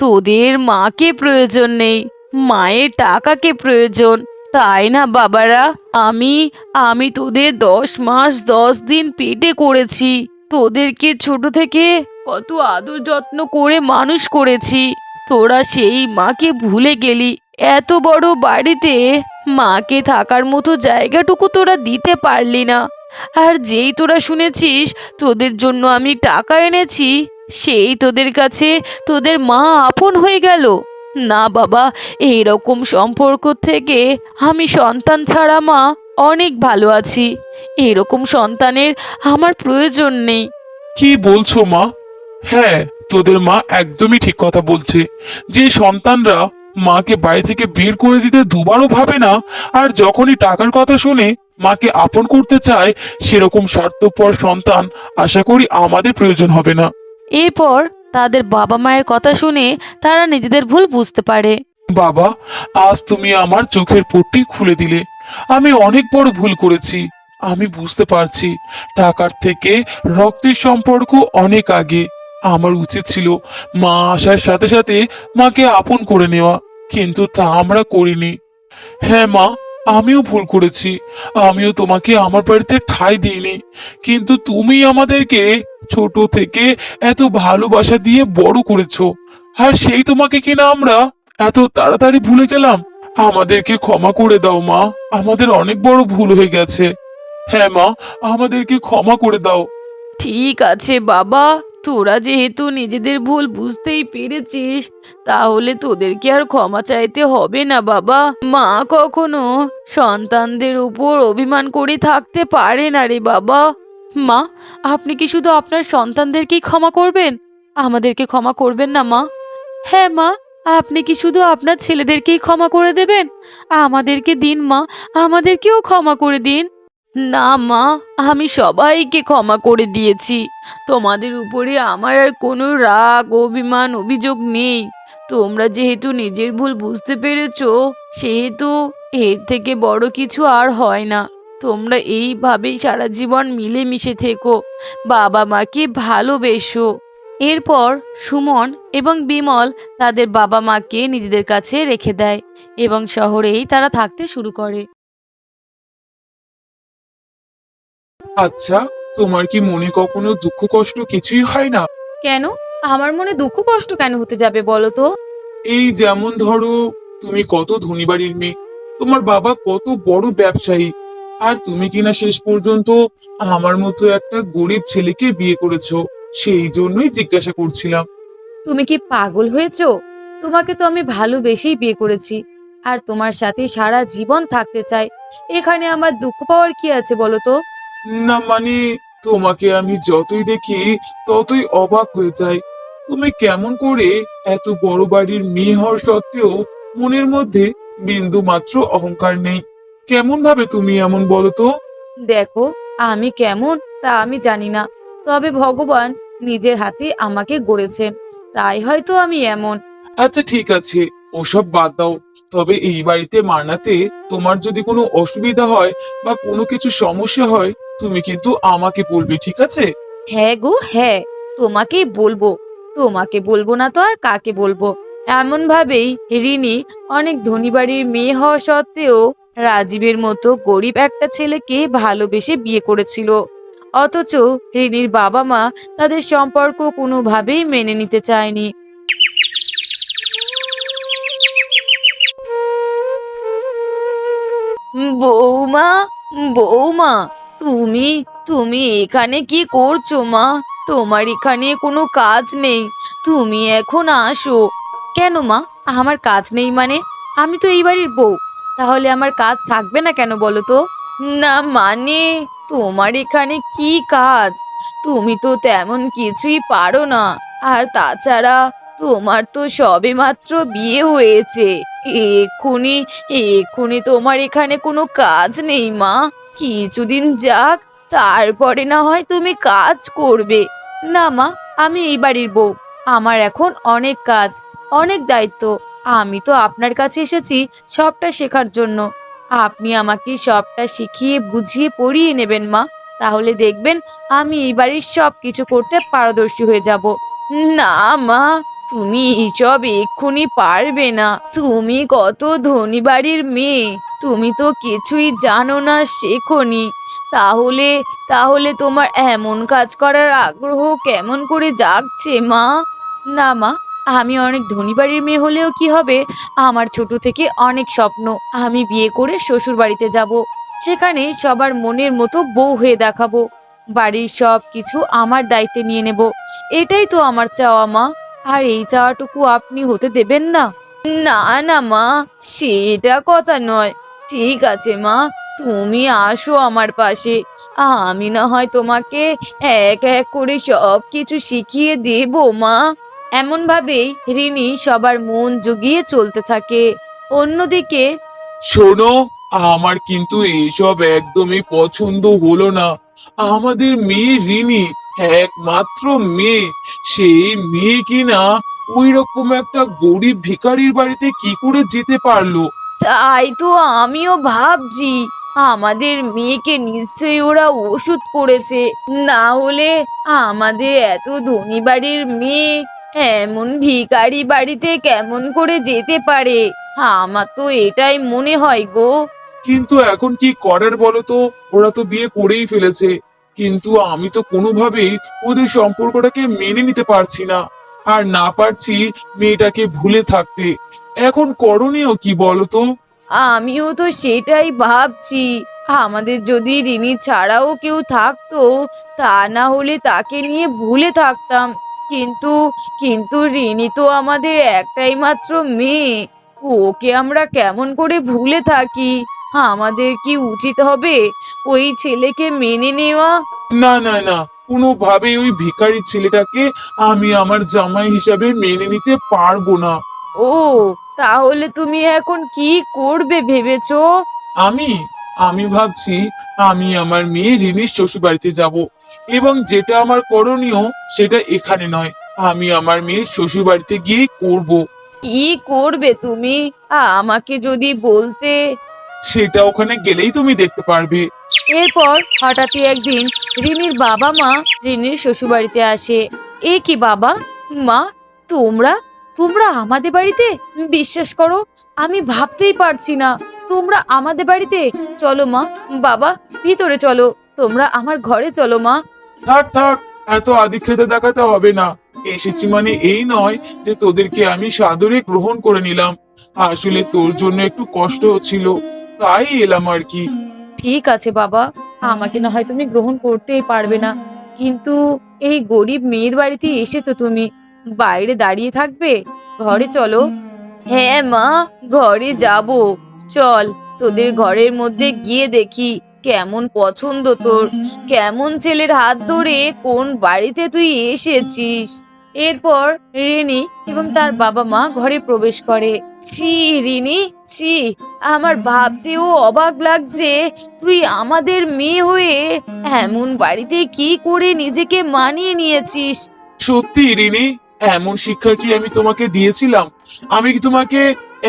তোদের মাকে প্রয়োজন নেই, মায়ের টাকাকে প্রয়োজন, তাই না বাবারা? আমি আমি তোদের 10 মাস 10 দিন পেটে করেছি, তোদেরকে ছোট থেকে কত আদর যত্ন করে মানুষ করেছি। তোরা সেই মাকে ভুলে গেলি। এত বড় বাড়িতে মাকে থাকার মতো জায়গাটুকু তোরা দিতে পারলি না। আর যেই তোরা শুনেছিস তোদের জন্য আমি টাকা এনেছি, সেই তোদের কাছে তোদের মা আপন হয়ে গেল। না বাবা, এইরকম সম্পর্ক থেকে আমি সন্তান ছাড়া মা অনেক ভালো আছি। এরকম সন্তানের আমার প্রয়োজন নেই। কি বলছো মা? হ্যাঁ, তোদের মা একদমই ঠিক কথা বলছে। যে সন্তানরা মাকে বাড়ি থেকে বের করে দিতে দুবারও ভাবে না, আর যখনই টাকার কথা শুনে মাকে আপন করতে চায়, সেরকম স্বার্থপর সন্তান আশা করি আমাদের প্রয়োজন হবে না। এরপর তাদের বাবা মায়ের কথা শুনে তারা নিজেদের ভুল বুঝতে পারে। বাবা, আজ তুমি আমার চোখের পট্টি খুলে দিলে। আমি অনেক বড় ভুল করেছি। আমি বুঝতে পারছি টাকার থেকে রক্তের সম্পর্ক অনেক আগে। আমার উচিত ছিল মা আসার সাথে সাথে মাকে আপন করে নেওয়া, কিন্তু তা আমরা করিনি। হ্যাঁ মা, আমিও ভুল করেছি। আমিও তোমাকে আমার বাড়িতে ঠাঁই দিইনি, কিন্তু তুমি আমাদেরকে ছোট থেকে এত ভালোবাসা দিয়ে বড় করেছো, আর সেই তোমাকে কিনা আমরা এত তাড়াতাড়ি ভুলে গেলাম। আমাদেরকে ক্ষমা করে দাও মা, আমাদের অনেক বড় ভুল হয়ে গেছে। হ্যাঁ মা, আমাদেরকে ক্ষমা করে দাও। ঠিক আছে বাবা, তোরা যেহেতু নিজেদের ভুল বুঝতেই পেরেছিস, তাহলে তোদেরকে আর ক্ষমা চাইতে হবে না বাবা। মা কখনো সন্তানদের উপর অভিমান করে থাকতে পারে না রে বাবা। মা, আপনি কি শুধু আপনার সন্তানদেরকেই ক্ষমা করবেন, আমাদেরকে ক্ষমা করবেন না মা? হ্যাঁ মা, আপনি কি শুধু আপনার ছেলেদেরকেই ক্ষমা করে দেবেন? আমাদেরকে দিন মা, আমাদেরকেও ক্ষমা করে দিন। না মা, আমি সবাইকে ক্ষমা করে দিয়েছি। তোমাদের উপরে আমার আর কোনো রাগ অভিমান অভিযোগ নেই। তোমরা যেহেতু নিজের ভুল বুঝতে পেরেছো, সেহেতু এর থেকে বড় কিছু আর হয় না। তোমরা এইভাবেই সারা জীবন মিলেমিশে থেকো, বাবা মাকে ভালোবেসো। এরপর সুমন এবং বিমল তাদের বাবা মাকে নিজেদের কাছে রেখে দেয় এবং শহরেই তারা থাকতে শুরু করে। আচ্ছা, তোমার কি মনে কখনো দুঃখ কষ্ট কিছুই হয় না? কেন? আমার মনে দুঃখ কষ্ট কেন হতে যাবে বলো তো? এই যেমন ধরো, তুমি কত ধনী বাড়ির মেয়ে, তোমার বাবা কত বড় ব্যবসায়ী, আর তুমি কিনা শেষ পর্যন্ত আমার মতো একটা গরিব ছেলেকে বিয়ে করেছো। সেই জন্যই জিজ্ঞাসা করছিলাম। তুমি কি পাগল হয়েছো? তোমাকে তো আমি ভালোবেসেই বিয়ে করেছি, আর তোমার সাথে সারা জীবন থাকতে চাই। এখানে আমার দুঃখ পাওয়ার কি আছে বলো তো? না মানে, তোমাকে আমি যতই দেখি ততই অবাক হয়ে যাই। তুমি কেমন করে এত বড় বাড়ির মেয়ে হওয়ার সত্ত্বেও মনের মধ্যে বিন্দু মাত্র অহংকার নেই? কেমন ভাবে তুমি এমন বলো তো? দেখো, আমি কেমন তা আমি জানি না, তবে ভগবান নিজের হাতে আমাকে গড়েছেন, তাই হয়তো আমি এমন। আচ্ছা ঠিক আছে, ওসব বাদ দাও। তবে এই বাড়িতে মানাতে তোমার যদি কোনো অসুবিধা হয় বা কোনো কিছু সমস্যা হয়, তুমি কিন্তু আমাকে বলবে, ঠিক আছে? হ্যাঁ গো হ্যাঁ, তোমাকেই বলবো। তোমাকে বলবো না তো আর কাকে বলবো? এমন ভাবেই রিনি অনেক ধনী বাড়ির মেয়ে হওয়া সত্ত্বেও রাজীবের মতো গরিব একটা ছেলেকে ভালোবেসে বিয়ে করেছিল। অথচ রিনির বাবা মা তাদের সম্পর্ক কোনোভাবেই মেনে নিতে চায়নি। বৌমা, বৌমা, তুমি তুমি এখানে কি করছো মা? তোমার এখানে কোনো কাজ নেই, তুমি এখন আসো। কেন মা, আমার কাজ নেই মানে? আমি তো এই বাড়ির বউ, তাহলে আমার কাজ থাকবে না কেন বলো তো? না মানে, তোমার এখানে কি কাজ? তুমি তো তেমন কিছুই পারো না, আর তাছাড়া তোমার তো সবেমাত্র বিয়ে হয়েছে। এক্ষুনি এক্ষুনি তোমার এখানে কোনো কাজ নেই মা। কিছুদিন যাক, তারপরে না হয় তুমি কাজ করবে। না মা, আমি এই বাড়ির বউ, আমার এখন অনেক কাজ, অনেক দায়িত্ব। আমি তো আপনার কাছে এসেছি সবটা শেখার জন্য। আপনি আমাকে সবটা শিখিয়ে বুঝিয়ে পড়িয়ে নেবেন মা, তাহলে দেখবেন আমি এই বাড়ির সব কিছু করতে পারদর্শী হয়ে যাব। না মা, তুমি এসব এক্ষুনি পারবে না। তুমি কত ধনী বাড়ির মেয়ে, তুমি তো কিছুই জানো না, শেখোনি। তাহলে তাহলে তোমার এমন কাজ করার আগ্রহ কেমন করে জাগছে মা? না মা, আমি অনেক ধনী বাড়ির মেয়ে হলেও কি হবে, আমার ছোট থেকে অনেক স্বপ্ন। আমি বিয়ে করে শ্বশুর বাড়িতে যাব, সেখানে সবার মনের মতো বউ হয়ে দেখাবো। বাড়ির সব কিছু আমার দায়িত্বে নিয়ে নেব। এটাই তো আমার চাওয়া মা। আর এই চাওয়াটুকু আপনি হতে দেবেন না? না না মা, সেটা কথা নয়। ঠিক আছে মা, তুমি আসো আমার পাশে। আমি না হয় তোমাকে এক এক করে সব কিছু শিখিয়ে দেব মা। এমন ভাবেই রিনি সবার মন জুগিয়ে চলতে থাকে। অন্যদিকে শোনো, আমার কিন্তু এসব একদমই পছন্দ হলো না। আমাদের মেয়ে রিনি, একমাত্র মেয়ে, সেই মেয়ে কিনা ওই রকম একটা গরিব ভিখারির বাড়িতে কি করে যেতে পারলো? তাই তো আমিও ভাবছি, আমাদের মেয়েকে নিশ্চয়ই ওরা ওষুধ করেছে। না হলে আমাদের এত ধনী বাড়ির মেয়ে এমন ভিখারি বাড়িতে কেমন করে যেতে পারে? আমার তো এটাই মনে হয় গো। কিন্তু এখন কি করার বলো তো? ওরা তো বিয়ে করেই ফেলেছে, কিন্তু আমি তো কোনোভাবেই ওদের সম্পর্কটাকে মেনে নিতে পারছি না, আর না পারছি মেয়েটাকে ভুলে থাকতে। এখন করণীয় কি বলো তো? আমিও তো সেটাই ভাবছি। আমাদের যদি রিনি ছাড়াও কেউ থাকতো, তা না হলে তাকে নিয়ে ভুলে থাকতাম। কিন্তু কিন্তু রিনি তো আমাদের একটাই মাত্র মেয়ে। ওকে আমরা কেমন করে ভুলে থাকি? আমাদের কি উচিত হবে ওই ছেলেকে মেনে নেওয়া? না না না, কোনোভাবেই ওই ভিখারি ছেলেটাকে আমি আমার জামাই হিসাবে মেনে নিতে পারবো না। ও, তাহলে তুমি এখন কি করবে ভেবেছো? আমি আমি ভাবছি আমি আমার মেয়ে রিনির শ্বশুর বাড়িতে যাব, এবং যেটা আমার করণীয় সেটা এখানে নয়, আমি আমার মেয়ের শ্বশুর বাড়িতে গিয়ে করব। কি করবে তুমি? আমাকে যদি বলতে। সেটা ওখানে গেলেই তুমি দেখতে পারবে। এরপর হঠাৎই একদিন রিনির বাবা মা রিনির শ্বশুরবাড়িতে আসে। এ কি বাবা মা, তোমরা তোমরা আমাদের বাড়িতে? বিশ্বাস করো, আমি ভাবতেই পারছি না তোমরা আমাদের বাড়িতে। চলো মা, বাবা, ভিতরে চলো। তোমরা আমার ঘরে চলো মা। থাক থাক, এত আদিক্ষেতা দেখাতে হবে না। এসেছি মানে এই নয় যে তোদেরকে আমি সাদরে গ্রহণ করে নিলাম। আসলে তোর জন্য একটু কষ্ট হচ্ছিল, তাই এলাম আর কি। ঠিক আছে বাবা, আমাকে না হয় তুমি গ্রহণ করতেই পারবে না, কিন্তু এই গরিব মেয়ের বাড়িতে এসেছো তুমি, বাইরে দাঁড়িয়ে থাকবে? ঘরে চলো। হ্যাঁ মা, ঘরে যাব। চল, তোদের ঘরের মধ্যে গিয়ে দেখি কেমন পছন্দ তোর, কেমন ছেলের হাত ধরে কোন বাড়িতে তুই এসেছিস। এরপর রিনি এবং তার বাবা মা ঘরে প্রবেশ করে। ছি রিনি, ছি, আমার ভাবতেও অবাক লাগছে তুই আমাদের মেয়ে হয়ে এমন বাড়িতে কি করে নিজেকে মানিয়ে নিয়েছিস। সত্যি রিনি, এমন শিক্ষা কি আমি তোমাকে দিয়েছিলাম? আমি কি তোমাকে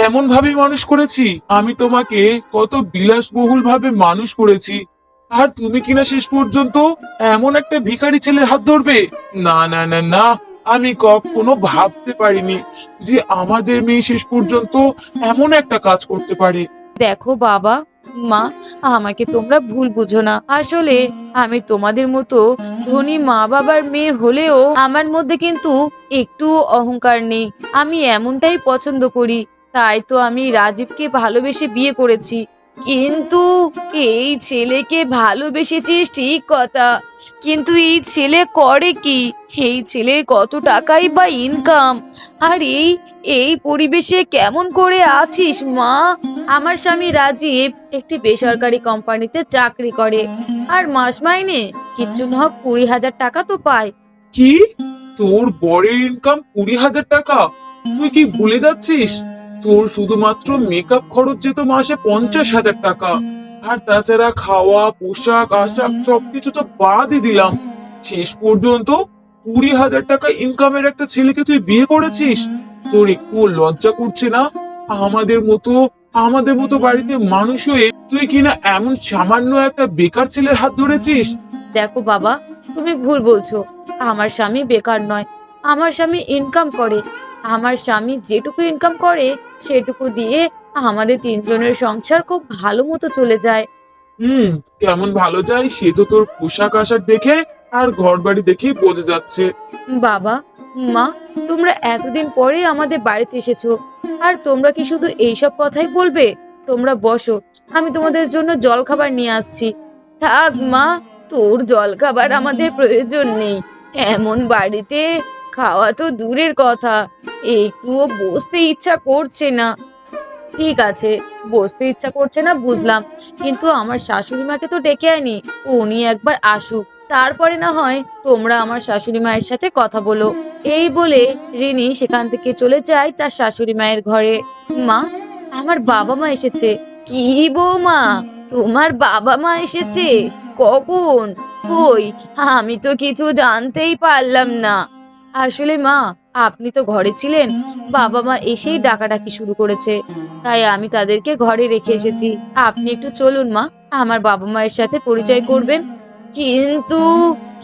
এমন ভাবে মানুষ করেছি? আমি তোমাকে কত বিলাসবহুল ভাবে মানুষ করেছি, আর তুমি কিনা শেষ পর্যন্ত এমন একটা ভিখারি ছেলের হাত ধরবে? না না না না, আমি কখনো ভাবতে পারিনি যে আমাদের মেয়ে শেষ পর্যন্ত এমন একটা কাজ করতে পারে। দেখো বাবা মা, আমাকে তোমরা ভুল বুঝো না। আসলে আমি তোমাদের মতো ধনী মা বাবার মেয়ে হলেও আমার মধ্যে কিন্তু একটু অহংকার নেই। আমি এমনটাই পছন্দ করি, তাই তো আমি রাজীবকে ভালোবেসে বিয়ে করেছি। কিন্তু এই ছেলেকে ভালোবেসেছিস ঠিক কথা, কিন্তু এই ছেলে করে কি? এই ছেলের কত টাকাই বা ইনকাম? আর এই এই পরিবেশে কেমন করে আছিস মা? আমার স্বামী রাজীব একটি বেসরকারি কোম্পানিতে চাকরি করে, আর মাস মাইনে কিচ্ছু না হোক 20,000 টাকা তো পায়। কি? তোর বরের ইনকাম 20,000 টাকা? তুই কি ভুলে যাচ্ছিস? তোর শুধুমাত্র মেকআপ খরচ যেত মাসে 50,000 টাকা, আর তাছাড়া খাওয়া, পোশাক, আশাক সবকিছু তো বাদই দিলাম। শেষ পর্যন্ত 20,000 টাকা ইনকামের একটা ছেলেকে তুই বিয়ে করেছিস? তোর একটু লজ্জা করছে না? আমাদের মতো আমাদের মতো বাড়িতে মানুষ হয়ে তুই কিনা এমন সামান্য একটা বেকার ছেলের হাত ধরেছিস? দেখো বাবা, তুমি ভুল বলছো। আমার স্বামী বেকার নয়, আমার স্বামী ইনকাম করে। আমার স্বামী যেটুকু ইনকাম করে সেটুকু দিয়ে আমাদের তিনজনের সংসার খুব ভালো মতো চলে যায়। হুম, কেমন ভালো যায় সে তো তোর পোশাক আশাক দেখে আর ঘর বাড়ি দেখেই বোঝা যাচ্ছে। বাবা মা, তোমরা এতদিন পরে আমাদের বাড়িতে এসেছো, আর তোমরা কি শুধু এইসব কথাই বলবে? তোমরা বসো, আমি তোমাদের জন্য জলখাবার নিয়ে আসছি। থাক মা, তোর জলখাবার আমাদের প্রয়োজন নেই। এমন বাড়িতে খাওয়া তো দূরের কথা, একটুও বসতে ইচ্ছা করছে না। ঠিক আছে, বসতে ইচ্ছা করছে না বুঝলাম, কিন্তু আমার শাশুড়ি মাকে তো ডেকে আনি, উনি একবার আসুক, তারপরে না হয় তোমরা আমার শাশুড়ি মায়ের সাথে কথা বলো। এই বলে রিনি সেখান থেকে চলে যায় তার শাশুড়ি মায়ের ঘরে। মা, আমার বাবা মা এসেছে। কি বৌমা, তোমার বাবা মা এসেছে? কখন? কই, আমি তো কিছু জানতেই পারলাম না। আসলে মা, আপনি তো ঘরে ছিলেন, বাবা মা এসেই ডাকাডাকি শুরু করেছে, তাই আমি তাদেরকে ঘরে রেখে এসেছি। আপনি একটু চলুন মা, আমার বাবা মায়ের সাথে পরিচয় করবেন। কিন্তু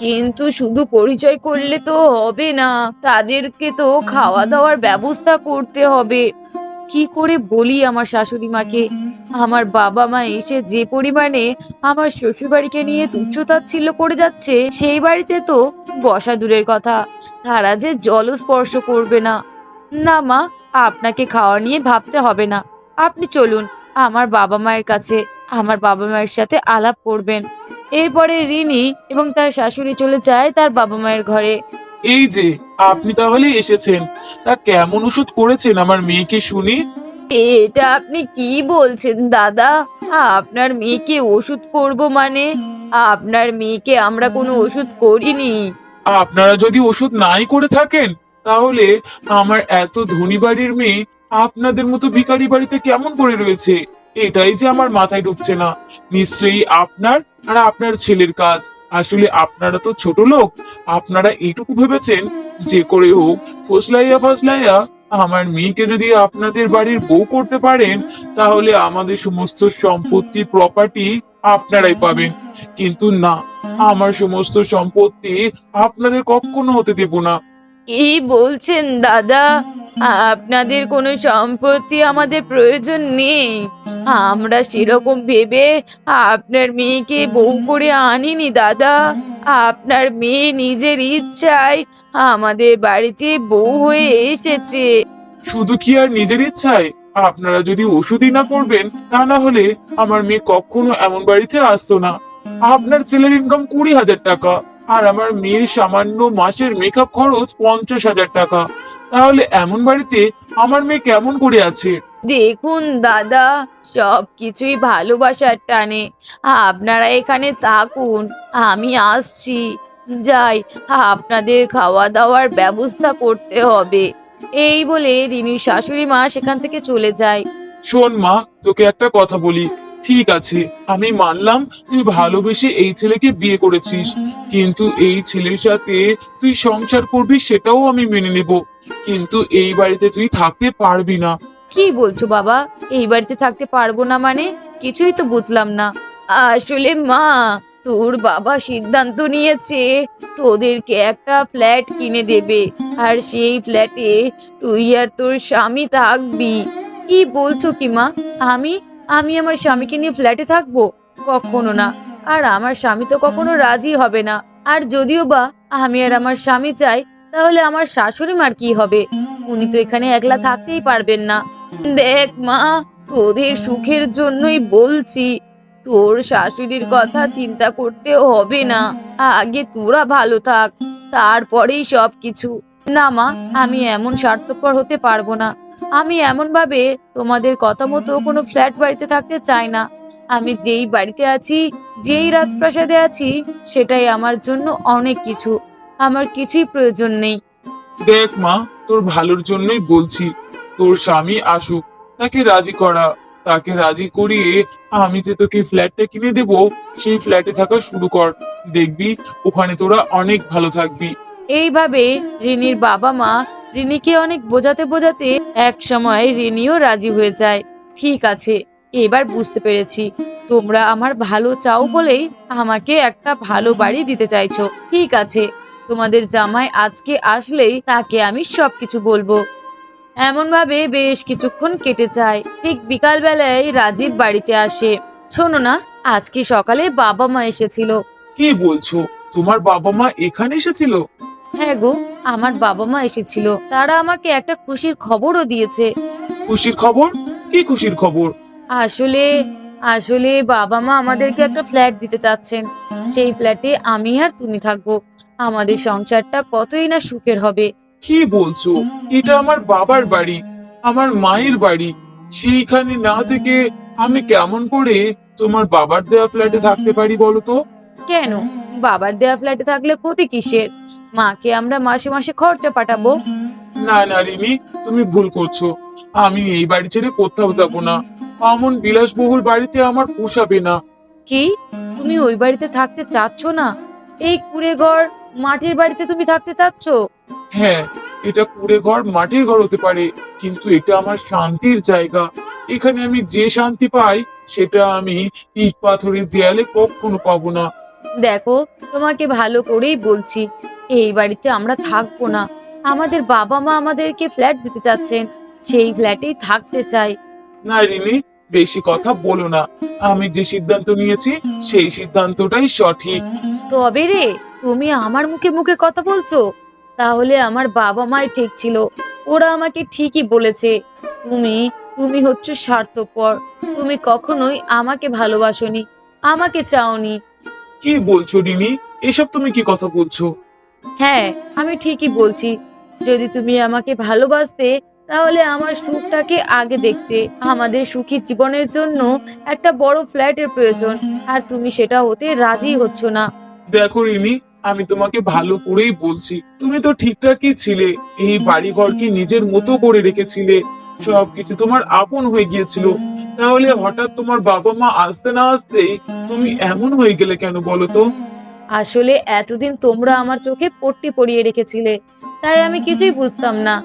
কিন্তু শুধু পরিচয় করলে তো হবে না, তাদেরকে তো খাওয়া দাওয়ার ব্যবস্থা করতে হবে। কি করে বলি আমার শাশুড়ি মাকে? আমার বাবা মা এসে যে পরিমাণে আমার শ্বশুরবাড়িকে নিয়ে তুচ্ছ-তাচ্ছিল্য করে যাচ্ছে, সেই বাড়িতে তো বসা দূরের কথা, তারা যে জলও স্পর্শ করবে না। না মা, আপনাকে খাওয়া নিয়ে ভাবতে হবে না। আপনি চলুন আমার বাবা মায়ের কাছে, আমার বাবা মায়ের সাথে আলাপ করবেন। এরপরে রিনি এবং তার শাশুড়ি চলে যায় তার বাবা মায়ের ঘরে। এই যে, আপনি তাহলে এসেছেন। তা কেমন ওষুধ করেছেন আমার মেয়েকে শুনি? এটা আপনি কি বলছেন দাদা? আপনার মেয়েকে ওষুধ করব মানে? আপনার মেয়েকে আমরা কোনো ওষুধ করিনি। আপনারা যদি ওষুধ নাই করে থাকেন, তাহলে আমার এত ধনী বাড়ির মেয়ে আপনাদের মতো ভিখারি বাড়িতে কেমন করে রয়েছে? এটাই যে আমার মাথায় ঢুকছে না। নিশ্চয়ই আপনার আর আপনার ছেলের কাজ। আসলে আপনারা তো ছোট লোক, আপনারা এইটুকু ভেবেছেন যে করে হোক ফসলাইয়া ফসলাইয়া আমার মেয়েকে যদি আপনাদের বাড়ির বউ করতে পারেন, তাহলে আমাদের সমস্ত সম্পত্তি প্রপার্টি আপনারাই পাবেন। কিন্তু না, আমার সমস্ত সম্পত্তি আপনাদের কখনো হতে দেব না। কি বলছেন দাদা? আপনাদের কোনো সম্পত্তি আমাদের প্রয়োজন নেই। আমরা সেরকম ভেবে আপনার মেয়েকে বউ করে আনিনি দাদা। আপনার মেয়ে নিজের ইচ্ছায় আমাদের বাড়িতে বউ হয়ে এসেছে। শুধু কি আর নিজের ইচ্ছায়? আপনারা যদি ওষুধই না করবেন, তা না হলে আমার মেয়ে কখনো এমন বাড়িতে আসতো না। আপনার ছেলের ইনকাম 20,000 টাকা, আর আমার মেয়ের সামান্য মাসের মেকআপ খরচ 50,000 টাকা। তাহলে এমন বাড়িতে আমার মেয়ে কেমন করে আছে? দেখুন দাদা, সব কিছুই ভালোবাসার টানে। আপনারা এখানে থাকুন, আমি আসছি। যাই, আপনাদের খাওয়া দাওয়ার ব্যবস্থা করতে হবে। এই বলে রিনির শাশুড়ি মা সেখান থেকে চলে যায়। শোন মা, তোকে একটা কথা বলি। ঠিক আছে, আমি মানলাম তুই ভালোবেসে এই ছেলেকে বিয়ে করেছিস, কিন্তু এই ছেলের সাথে তুই সংসার করবি সেটাও আমি মেনে নেব, কিন্তু এই বাড়িতে তুই থাকতে পারবি না। কি বলছো বাবা? এই বাড়িতে থাকতে পারবো না মানে? কিছুই তো বুঝলাম না। আসলে মা, তোর বাবা সিদ্ধান্ত নিয়েছে তোদেরকে একটা ফ্ল্যাট কিনে দেবে, আর সেই ফ্ল্যাটে তুই আর তোর স্বামী থাকবি। কি বলছো কি মা? আমি আমি আমার স্বামীকে নিয়ে ফ্ল্যাটে থাকবো? কখনো না। আর আমার স্বামী তো কখনো রাজি হবে না। আর যদিও বা আমি আর আমার স্বামী চাই, তাহলে আমার শাশুড়ি মার কি হবে? উনি তো এখানে একলা থাকতেই পারবেন না। দেখ মা, তোদের সুখের জন্যই বলছি, তোর শাশুড়ির কথা চিন্তা করতে হবে না। আগে তোরা ভালো থাক, তারপরেই সব কিছু। না মা, আমি এমন স্বার্থপর হতে পারবো না। আমি এমন ভাবে তোমাদের কথা মতো কোনো ফ্ল্যাট বাড়িতে থাকতে চাই না। আমি যেই বাড়িতে আছি, যেই রাজপ্রাসাদে আছি, সেটাই আমার জন্য অনেক কিছু। আমার কিছুই প্রয়োজন নেই। দেখ মা, তোর ভালোর জন্যই বলছি। তোর স্বামী আসুক, তাকে রাজি করা। তাকে রাজি করিয়ে আমি যে তোকে ফ্ল্যাটটা কিনে দেব, সেই ফ্ল্যাটে থাকা শুরু কর। দেখবি ওখানে তোরা অনেক ভালো থাকবি। এইভাবে রিনির বাবা মা রিনিকে অনেক বোঝাতে বোঝাতে এক সময় রিনিও রাজি হয়ে যায়। ঠিক আছে, এবার বুঝতে পেরেছি, তোমরা আমার ভালো চাও বলেই আমাকে একটা ভালো বাড়ি দিতে চাইছো। ঠিক আছে, তোমাদের জামাই আজকে আসলেই তাকে আমি সবকিছু বলবো। এমন ভাবে বেশ কিছুক্ষণ কেটে যায়। ঠিক বিকাল বেলায় রাজীব বাড়িতে আসে। শোনো না, আজকে সকালে বাবা মা এসেছিল। কি বলছো? তোমার বাবা মা এখানে এসেছিল? হ্যাঁ গো, আমার বাবা মা এসেছিল। তারা আমাকে একটা খুশির খবরও দিয়েছে। খুশির খবর? কি খুশির খবর? আসলে আসলে বাবা মা আমাদেরকে একটা ফ্ল্যাট দিতে চাচ্ছেন। সেই ফ্ল্যাটে আমি আর তুমি থাকবো। আমাদের সংসারটা কতই না সুখের হবে। কি বলছো? এটা আমার বাবার বাড়ি, আমার মায়ের বাড়ি। সেইখানে না থেকে আমি কেমন করে তোমার বাবার দেওয়া ফ্ল্যাটে থাকতে পারি বলো তো? কেন? বাবার দেয়া ফ্ল্যাটে থাকলে ক্ষতি কিসের? মাকে আমরা মাসে মাসে খরচা পাঠাবো। না না রিমি, তুমি ভুল করছো। আমি এই বাড়ি ছেড়ে কোথাও যাব না। অমন বিলাসবহুল বাড়িতে আমার পোষাবে না। কি? তুমি ওই বাড়িতে থাকতে চাচ্ছ না? এই কুঁড়ে ঘর মাটির বাড়িতে তুমি থাকতে চাচ্ছ? হ্যাঁ, এটা কুড়ে ঘর মাটির ঘর হতে পারে, কিন্তু এটা আমার শান্তির জায়গা। এখানে আমি যে শান্তি পাই সেটা আমি ইট পাথরের দেয়ালে কখনো পাবো না। দেখো, তোমাকে ভালো করেই বলছি, এই বাড়িতে আমরা থাকবো না। আমাদের বাবা মা আমাদেরকে ফ্ল্যাট দিতে চাচ্ছেন, সেই ফ্ল্যাটেই থাকতে চাই। না রিমি, বেশি কথা বলো না। আমি যে সিদ্ধান্ত নিয়েছি সেই সিদ্ধান্তটাই সঠিক। তবে রে, তুমি আমার মুখে মুখে কথা বলছো? তাহলে আমার বাবা মাই ঠিক ছিল, ওরা আমাকে ঠিকই বলেছে। তুমি তুমি হচ্ছ স্বার্থপর। তুমি কখনোই আমাকে ভালোবাসোনি, আমাকে চাওনি। কি বলছো রিমি? এসব তুমি কি কথা বলছো? হ্যাঁ, আমি ঠিকই বলছি। যদি তুমি আমাকে ভালোবাসতে, তাহলে আমার সুখটাকে আগে দেখতে। আমাদের সুখী জীবনের জন্য একটা বড় ফ্ল্যাটের প্রয়োজন, আর তুমি সেটা হতে রাজি হচ্ছ না। দেখো রিমি, আমি তোমাকে ভালো করেই বলছি, তুমি তো ঠিকঠাকই ছিলে। এই বাড়ি ঘরকে নিজের মতো করে রেখেছিলে, সবকিছু তোমার আপন হয়ে গিয়েছিল। তাহলে হঠাৎ তোমার বাবা মা আসতে না আসতেই তুমি এমন হয়ে গেলে কেন বলো তো? আসলে এতদিন তোমরা আমার চোখে পট্টি পরিয়ে রেখেছিলে, তাই আমি কিছুই বুঝতাম না।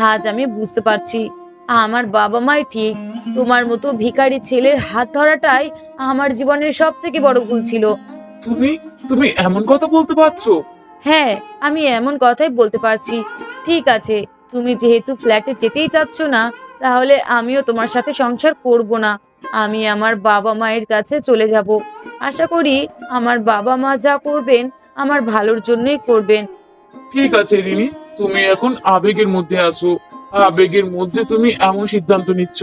আজ আমি বুঝতে পারছি, আমার বাবা মাই ঠিক। তোমার মতো ভিখারি ছেলের হাত ধরাটাই আমার জীবনের সব থেকে বড় ভুল ছিল। তুমি তুমি এমন কথা বলতে পারছো? হ্যাঁ, আমি এমন কথাই বলতে পারছি। ঠিক আছে, তুমি যেহেতু ফ্ল্যাটে যেতেই চাচ্ছ না, তাহলে আমিও তোমার সাথে সংসার করব না। আমি আমার বাবা মায়ের কাছে চলে যাব। আশা করি আমার বাবা মা যা করবেন আমার ভালোর জন্যই করবেন। ঠিক আছে রিমি, তুমি এখন আবেগের মধ্যে আছো। আবেগের মধ্যে তুমি এমন সিদ্ধান্ত নিচ্ছ।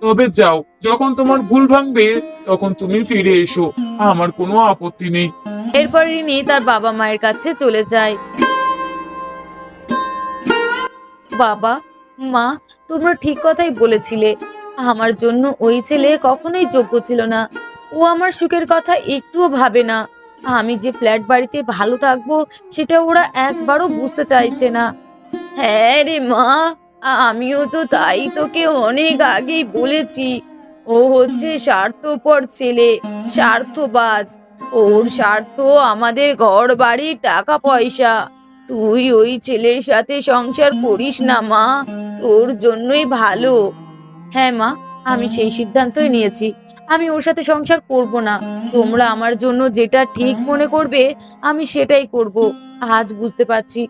তবে যাও, যখন তোমার ভুল ভাঙবে তখন তুমি ফিরে এসো, আমার কোনো আপত্তি নেই। এরপর রিনি তার বাবা মায়ের কাছে চলে যায়। বাবা, মা, তোমরা ঠিক কথাই বলেছিলে। আমার জন্য ওই ছেলে কখনোই যোগ্য ছিল না। ও আমার সুখের কথা একটুও ভাবে না। আমি যে ফ্ল্যাট বাড়িতে ভালো থাকবো সেটা ওরা একবারও বুঝতে চাইছে না। হ্যাঁ রে মা, আমিও তো তাই তোকে অনেক আগেই বলেছি। ও হচ্ছে স্বার্থপর ছেলে, স্বার্থবাজ। ওর স্বার্থ আমাদের ঘর বাড়ি টাকা পয়সা। তুই ওই ছেলের সাথে সংসার করিস না মা, তোর জন্যই ভালো। হ্যাঁ মা, আমি সেই সিদ্ধান্তই নিয়েছি। আমি ওর সাথে সংসার করব না। তোমরা আমার জন্য যেটা ঠিক মনে করবে আমি সেটাই করব। আজ বুঝতে পারছি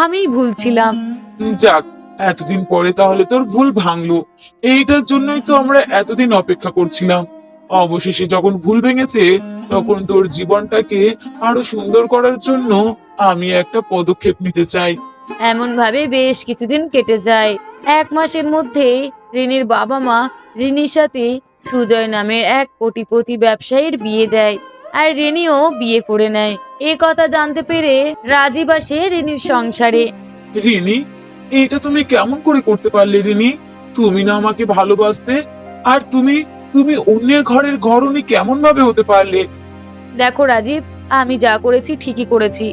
আমিই ভুল ছিলাম। যাক, এতদিন পরে তাহলে তোর ভুল ভাঙলো। এইটার জন্যই তো আমরা এতদিন অপেক্ষা করছিলাম। অবশেষে যখন ভুল ভেঙেছে, তখন তোর জীবনটাকে আরো সুন্দর করার জন্য আমি একটা পদক্ষেপ নিতে চাই। এমন ভাবে বেশ কিছুদিন কেটে যায়। 1 মাসের মধ্যেই রিনির বাবা মা রিনির সাথে সুজয় নামের এক কোটিপতি ব্যবসায়ীর বিয়ে দেয়, আর রিনিও বিয়ে করে নেয়। এ কথা জানতে পেরে রাজীব আসে রিনির সংসারে। রিনি, এটা তুমি কেমন করে করতে পারলে রিনি? তুমি না আমাকে ভালোবাসতে, আর তুমি তুমি অন্যের ঘরের ঘরণী কেমন ভাবে হতে পারলে? দেখো রাজীব, আমি যা করেছি ঠিকই করেছি।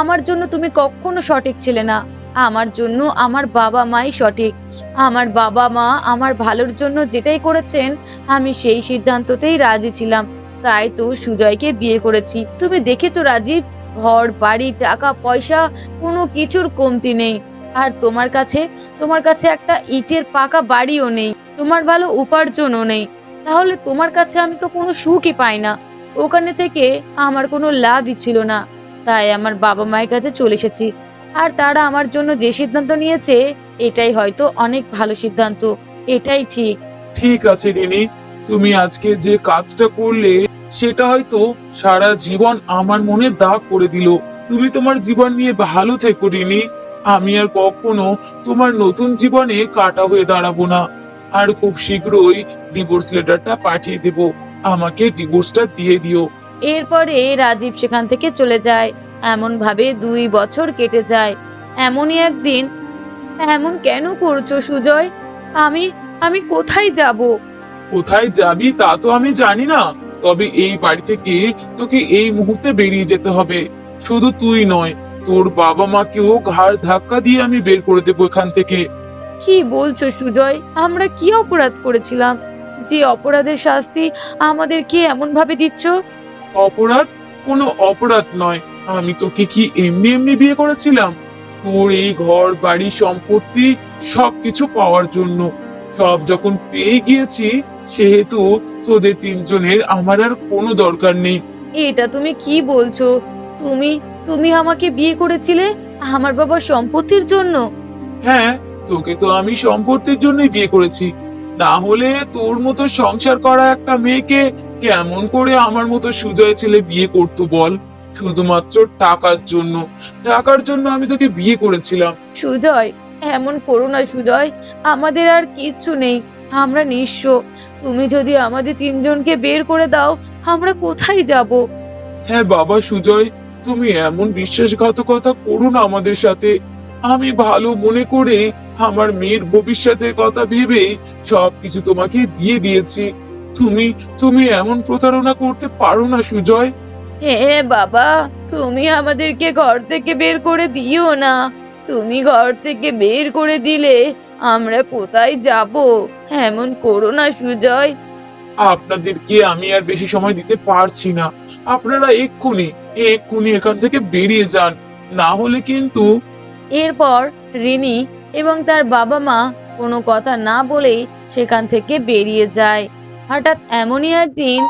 আমার জন্য তুমি কখনো সঠিক ছিলে না, আমার জন্য আমার বাবা মাই সঠিক। আমার বাবা মা আমার ভালোর জন্য যেটাই করেছেন আমি সেই সিদ্ধান্ততেই রাজি ছিলাম। তাই তো সুজয়কে বিয়ে করেছি। তুমি দেখেছো রাজীব, ঘর বাড়ি টাকা পয়সা কোনো কিছুর কমতি নেই। আর তোমার কাছে একটা ইটের পাকা বাড়িও নেই, তোমার ভালো উপার্জনও নেই। তাহলে তোমার কাছে আমি তো কোনো সুখই পাই না। ওখানে থেকে আমার কোনো লাভই ছিল না। তাই আমার বাবা মায়ের কাছে চলে এসেছি। আর তারা আমার জন্য যে সিদ্ধান্ত নিয়েছে এটাই হয়তো অনেক ভালো সিদ্ধান্ত, এটাই ঠিক। ঠিক আছে রিনি, তুমি আজকে যে কাজটা করলে সেটা হয়তো সারা জীবন আমার মনে দাগ করে দিল। তুমি তোমার জীবন নিয়ে ভালো থেকো রিনি। আমি আর কখনো তোমার নতুন জীবনে কাটা হয়ে দাঁড়াবো না। আর খুব শীঘ্রই ডিভোর্স লেটারটা পাঠিয়ে দেব। আমাকে ডিভোর্সটা দিয়ে দিও। এরপরে রাজীব সেখান থেকে চলে যায়। এমন ভাবে 2 বছর কেটে যায়। এমনই একদিন, এমন কেন করছো সুজয়? আমি আমি কোথায় যাব? কোথায় যাবি তা তো আমি জানি না, তবে এই বাড়ি থেকে তোকে এই মুহূর্তে বেরিয়ে যেতে হবে। শুধু তুই নয়, তোর বাবা মাকেও ঘাড় ধাক্কা দিয়ে আমি বের করে দেবো এখান থেকে। কি বলছো সুজয়? আমরা কি অপরাধ করেছিলাম যে অপরাধের শাস্তি আমাদেরকে এমন ভাবে দিচ্ছ? অপরাধ? কোনো অপরাধ নয়। আমি তোকে কি এমনি এমনি বিয়ে করেছিলাম? তোর এই ঘর বাড়ি সম্পত্তি সবকিছু পাওয়ার জন্য। সব যখন পেয়ে গিয়েছি, সেহেতু তোদের তিনজনের আমার আর কোনো দরকার নেই। এটা তুমি কি বলছো? তুমি তুমি আমাকে বিয়ে করেছিলে আমার বাবার সম্পত্তির জন্য? হ্যাঁ, তোকে তো আমি সম্পত্তির জন্যই বিয়ে করেছি। না হলে তোর মতো সংসার করা একটা মেয়েকে কেমন করে আমার মতো সুজয় ছেলে বিয়ে করতো বল? শুধুমাত্র টাকার জন্য। টাকার জন্য আমি তোকে বিয়ে করেছিলাম। সুজয়, এমন করো না সুজয়। আমাদের আর কিচ্ছু নেই, আমরা নিঃস্ব। তুমি যদি আমাদের তিনজনকে বের করে দাও, আমরা কোথায় যাব? হ্যাঁ বাবা সুজয়, তুমি এমন বিশ্বাসঘাতকতা করো না আমাদের সাথে। আমি ভালো মনে করে আমার মেয়ের ভবিষ্যতের কথা ভেবে সবকিছু তোমাকে দিয়ে দিয়েছি। তুমি তুমি এমন প্রতারণা করতে পারো না সুজয়। হে বাবা, তুমি আমাদেরকে ঘর থেকে বের করে দিও না। তুমি ঘর থেকে বের করে দিলে আমরা কোথায় যাব? এমন করো না সুজয়। আপনাদেরকে আমি আর বেশি সময় দিতে পারছি না। আপনারা এক্ষুনি এক্ষুনি এখান থেকে বেরিয়ে যান, না হলে কিন্তু। এরপর রিনি এবং তার বাবা মা কোনো কথা না বলেই সেখান থেকে বেরিয়ে যায়। হঠাৎ এমনই একদিন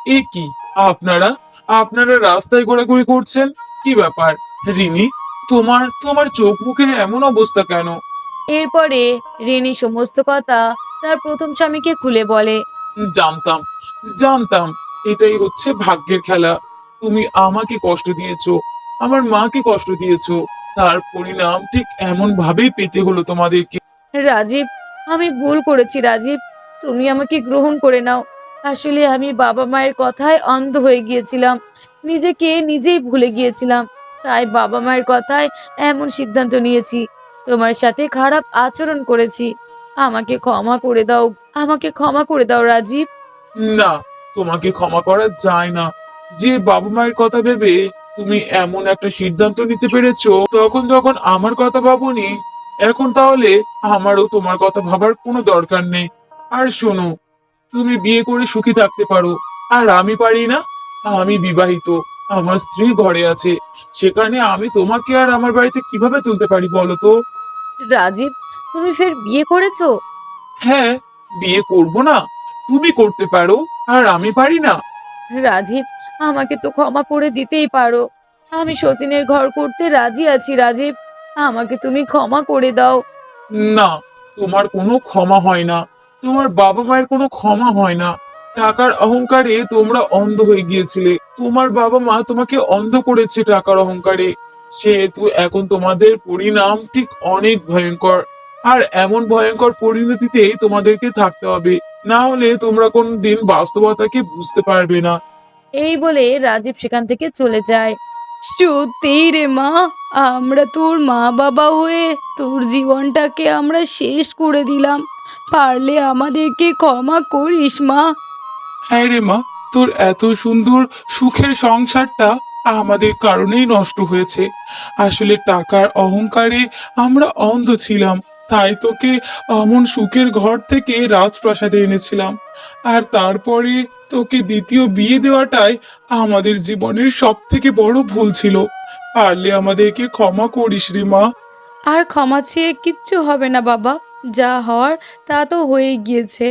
এ কি, আপনারা আপনারা রাস্তায় ঘোরাঘুরি করছেন? কি ব্যাপার রিনি, তোমার তোমার চোখ মুখের এমন অবস্থা কেন? এরপরে রিনি সমস্ত কথা তার প্রথম স্বামীকে খুলে বলে। জানতাম জানতাম এটাই হচ্ছে ভাগ্যের খেলা। তুমি আমাকে কষ্ট দিয়েছো, আমার মাকে কষ্ট দিয়েছো, তার পরিণাম ঠিক এমন ভাবেই পেতে হলো তোমাদেরকে। রাজীব, আমি ভুল করেছি রাজীব, তুমি আমাকে গ্রহণ করে নাও। আসলে আমি বাবা মায়ের কথায় অন্ধ হয়ে গিয়েছিলাম, নিজেকে নিজেই ভুলে গিয়েছিলাম। তাই বাবা মায়ের কথায় এমন সিদ্ধান্ত নিয়েছি। তোমার সাথে খারাপ আচরণ করেছি, আমাকে ক্ষমা করে দাও। আমাকে ক্ষমা করে দাও রাজীব। না, তোমাকে ক্ষমা করা যায় না। যে বাবা মায়ের কথা ভেবে তুমি এমন একটা সিদ্ধান্ত নিতে পেরেছো, তখন আমার কথা ভাবোনি। এখন তাহলে আমারও তোমার কথা ভাবার কোনো দরকার নেই। আর শোনো, তুমি বিয়ে করে সুখী থাকতে পারো, আর আমি পারি না। আমি বিবাহিত, আমার স্ত্রী ঘরে আছে। সেখানে আমি তোমাকে আর আমার বাড়িতে কিভাবে তুলতে পারি বলো তো? রাজীব, তুমি ফের বিয়ে করেছো? হ্যাঁ, বিয়ে করব না? তুমি করতে পারো, আর আমি পারি না? রাজীব, আমাকে তো ক্ষমা করে দিতেই পারো। আমি সতীনের ঘর করতে রাজি আছি রাজীব, আমাকে তুমি ক্ষমা করে দাও। না, তোমার কোনো ক্ষমা হয় না। তোমার বাবা মায়ের কোনো ক্ষমা হয় না। টাকার অহংকারে তোমরা অন্ধ হয়ে গিয়েছিলে। তোমার বাবা মা তোমাকে অন্ধ করেছে টাকার অহংকারে। সেহেতু এখন তোমাদের পরিণাম ঠিক অনেক ভয়ঙ্কর। আর এমন ভয়ঙ্কর পরিণতিতেই তোমাদেরকে থাকতে হবে, না হলে তোমরা কোনদিন বাস্তবতাকে বুঝতে পারবে না। এই বলে রাজীব সেখান থেকে চলে যায়। সত্যিই রে মা, আমরা তোর মা বাবা হয়ে তোর জীবনটাকে আমরা শেষ করে দিলাম। পারলে আমাদেরকে ক্ষমা করিস মা। হ্যাঁ রে মা, তোর এত সুন্দর সুখের সংসারটা আমাদের কারণেই নষ্ট হয়েছে। আসলে টাকার অহংকারে আমরা অন্ধ ছিলাম, তাই তোকে অমন সুখের ঘর থেকে রাজপ্রাসাদে এনেছিলাম। আর তারপরে তোকে দ্বিতীয় বিয়ে দেওয়াটাই আমাদের জীবনের সব থেকে বড় ভুল ছিল। পারলে আমাদেরকে ক্ষমা করিস রে মা। আর ক্ষমা চেয়ে কিচ্ছু হবে না বাবা, যা হওয়ার তা তো হয়ে গিয়েছে।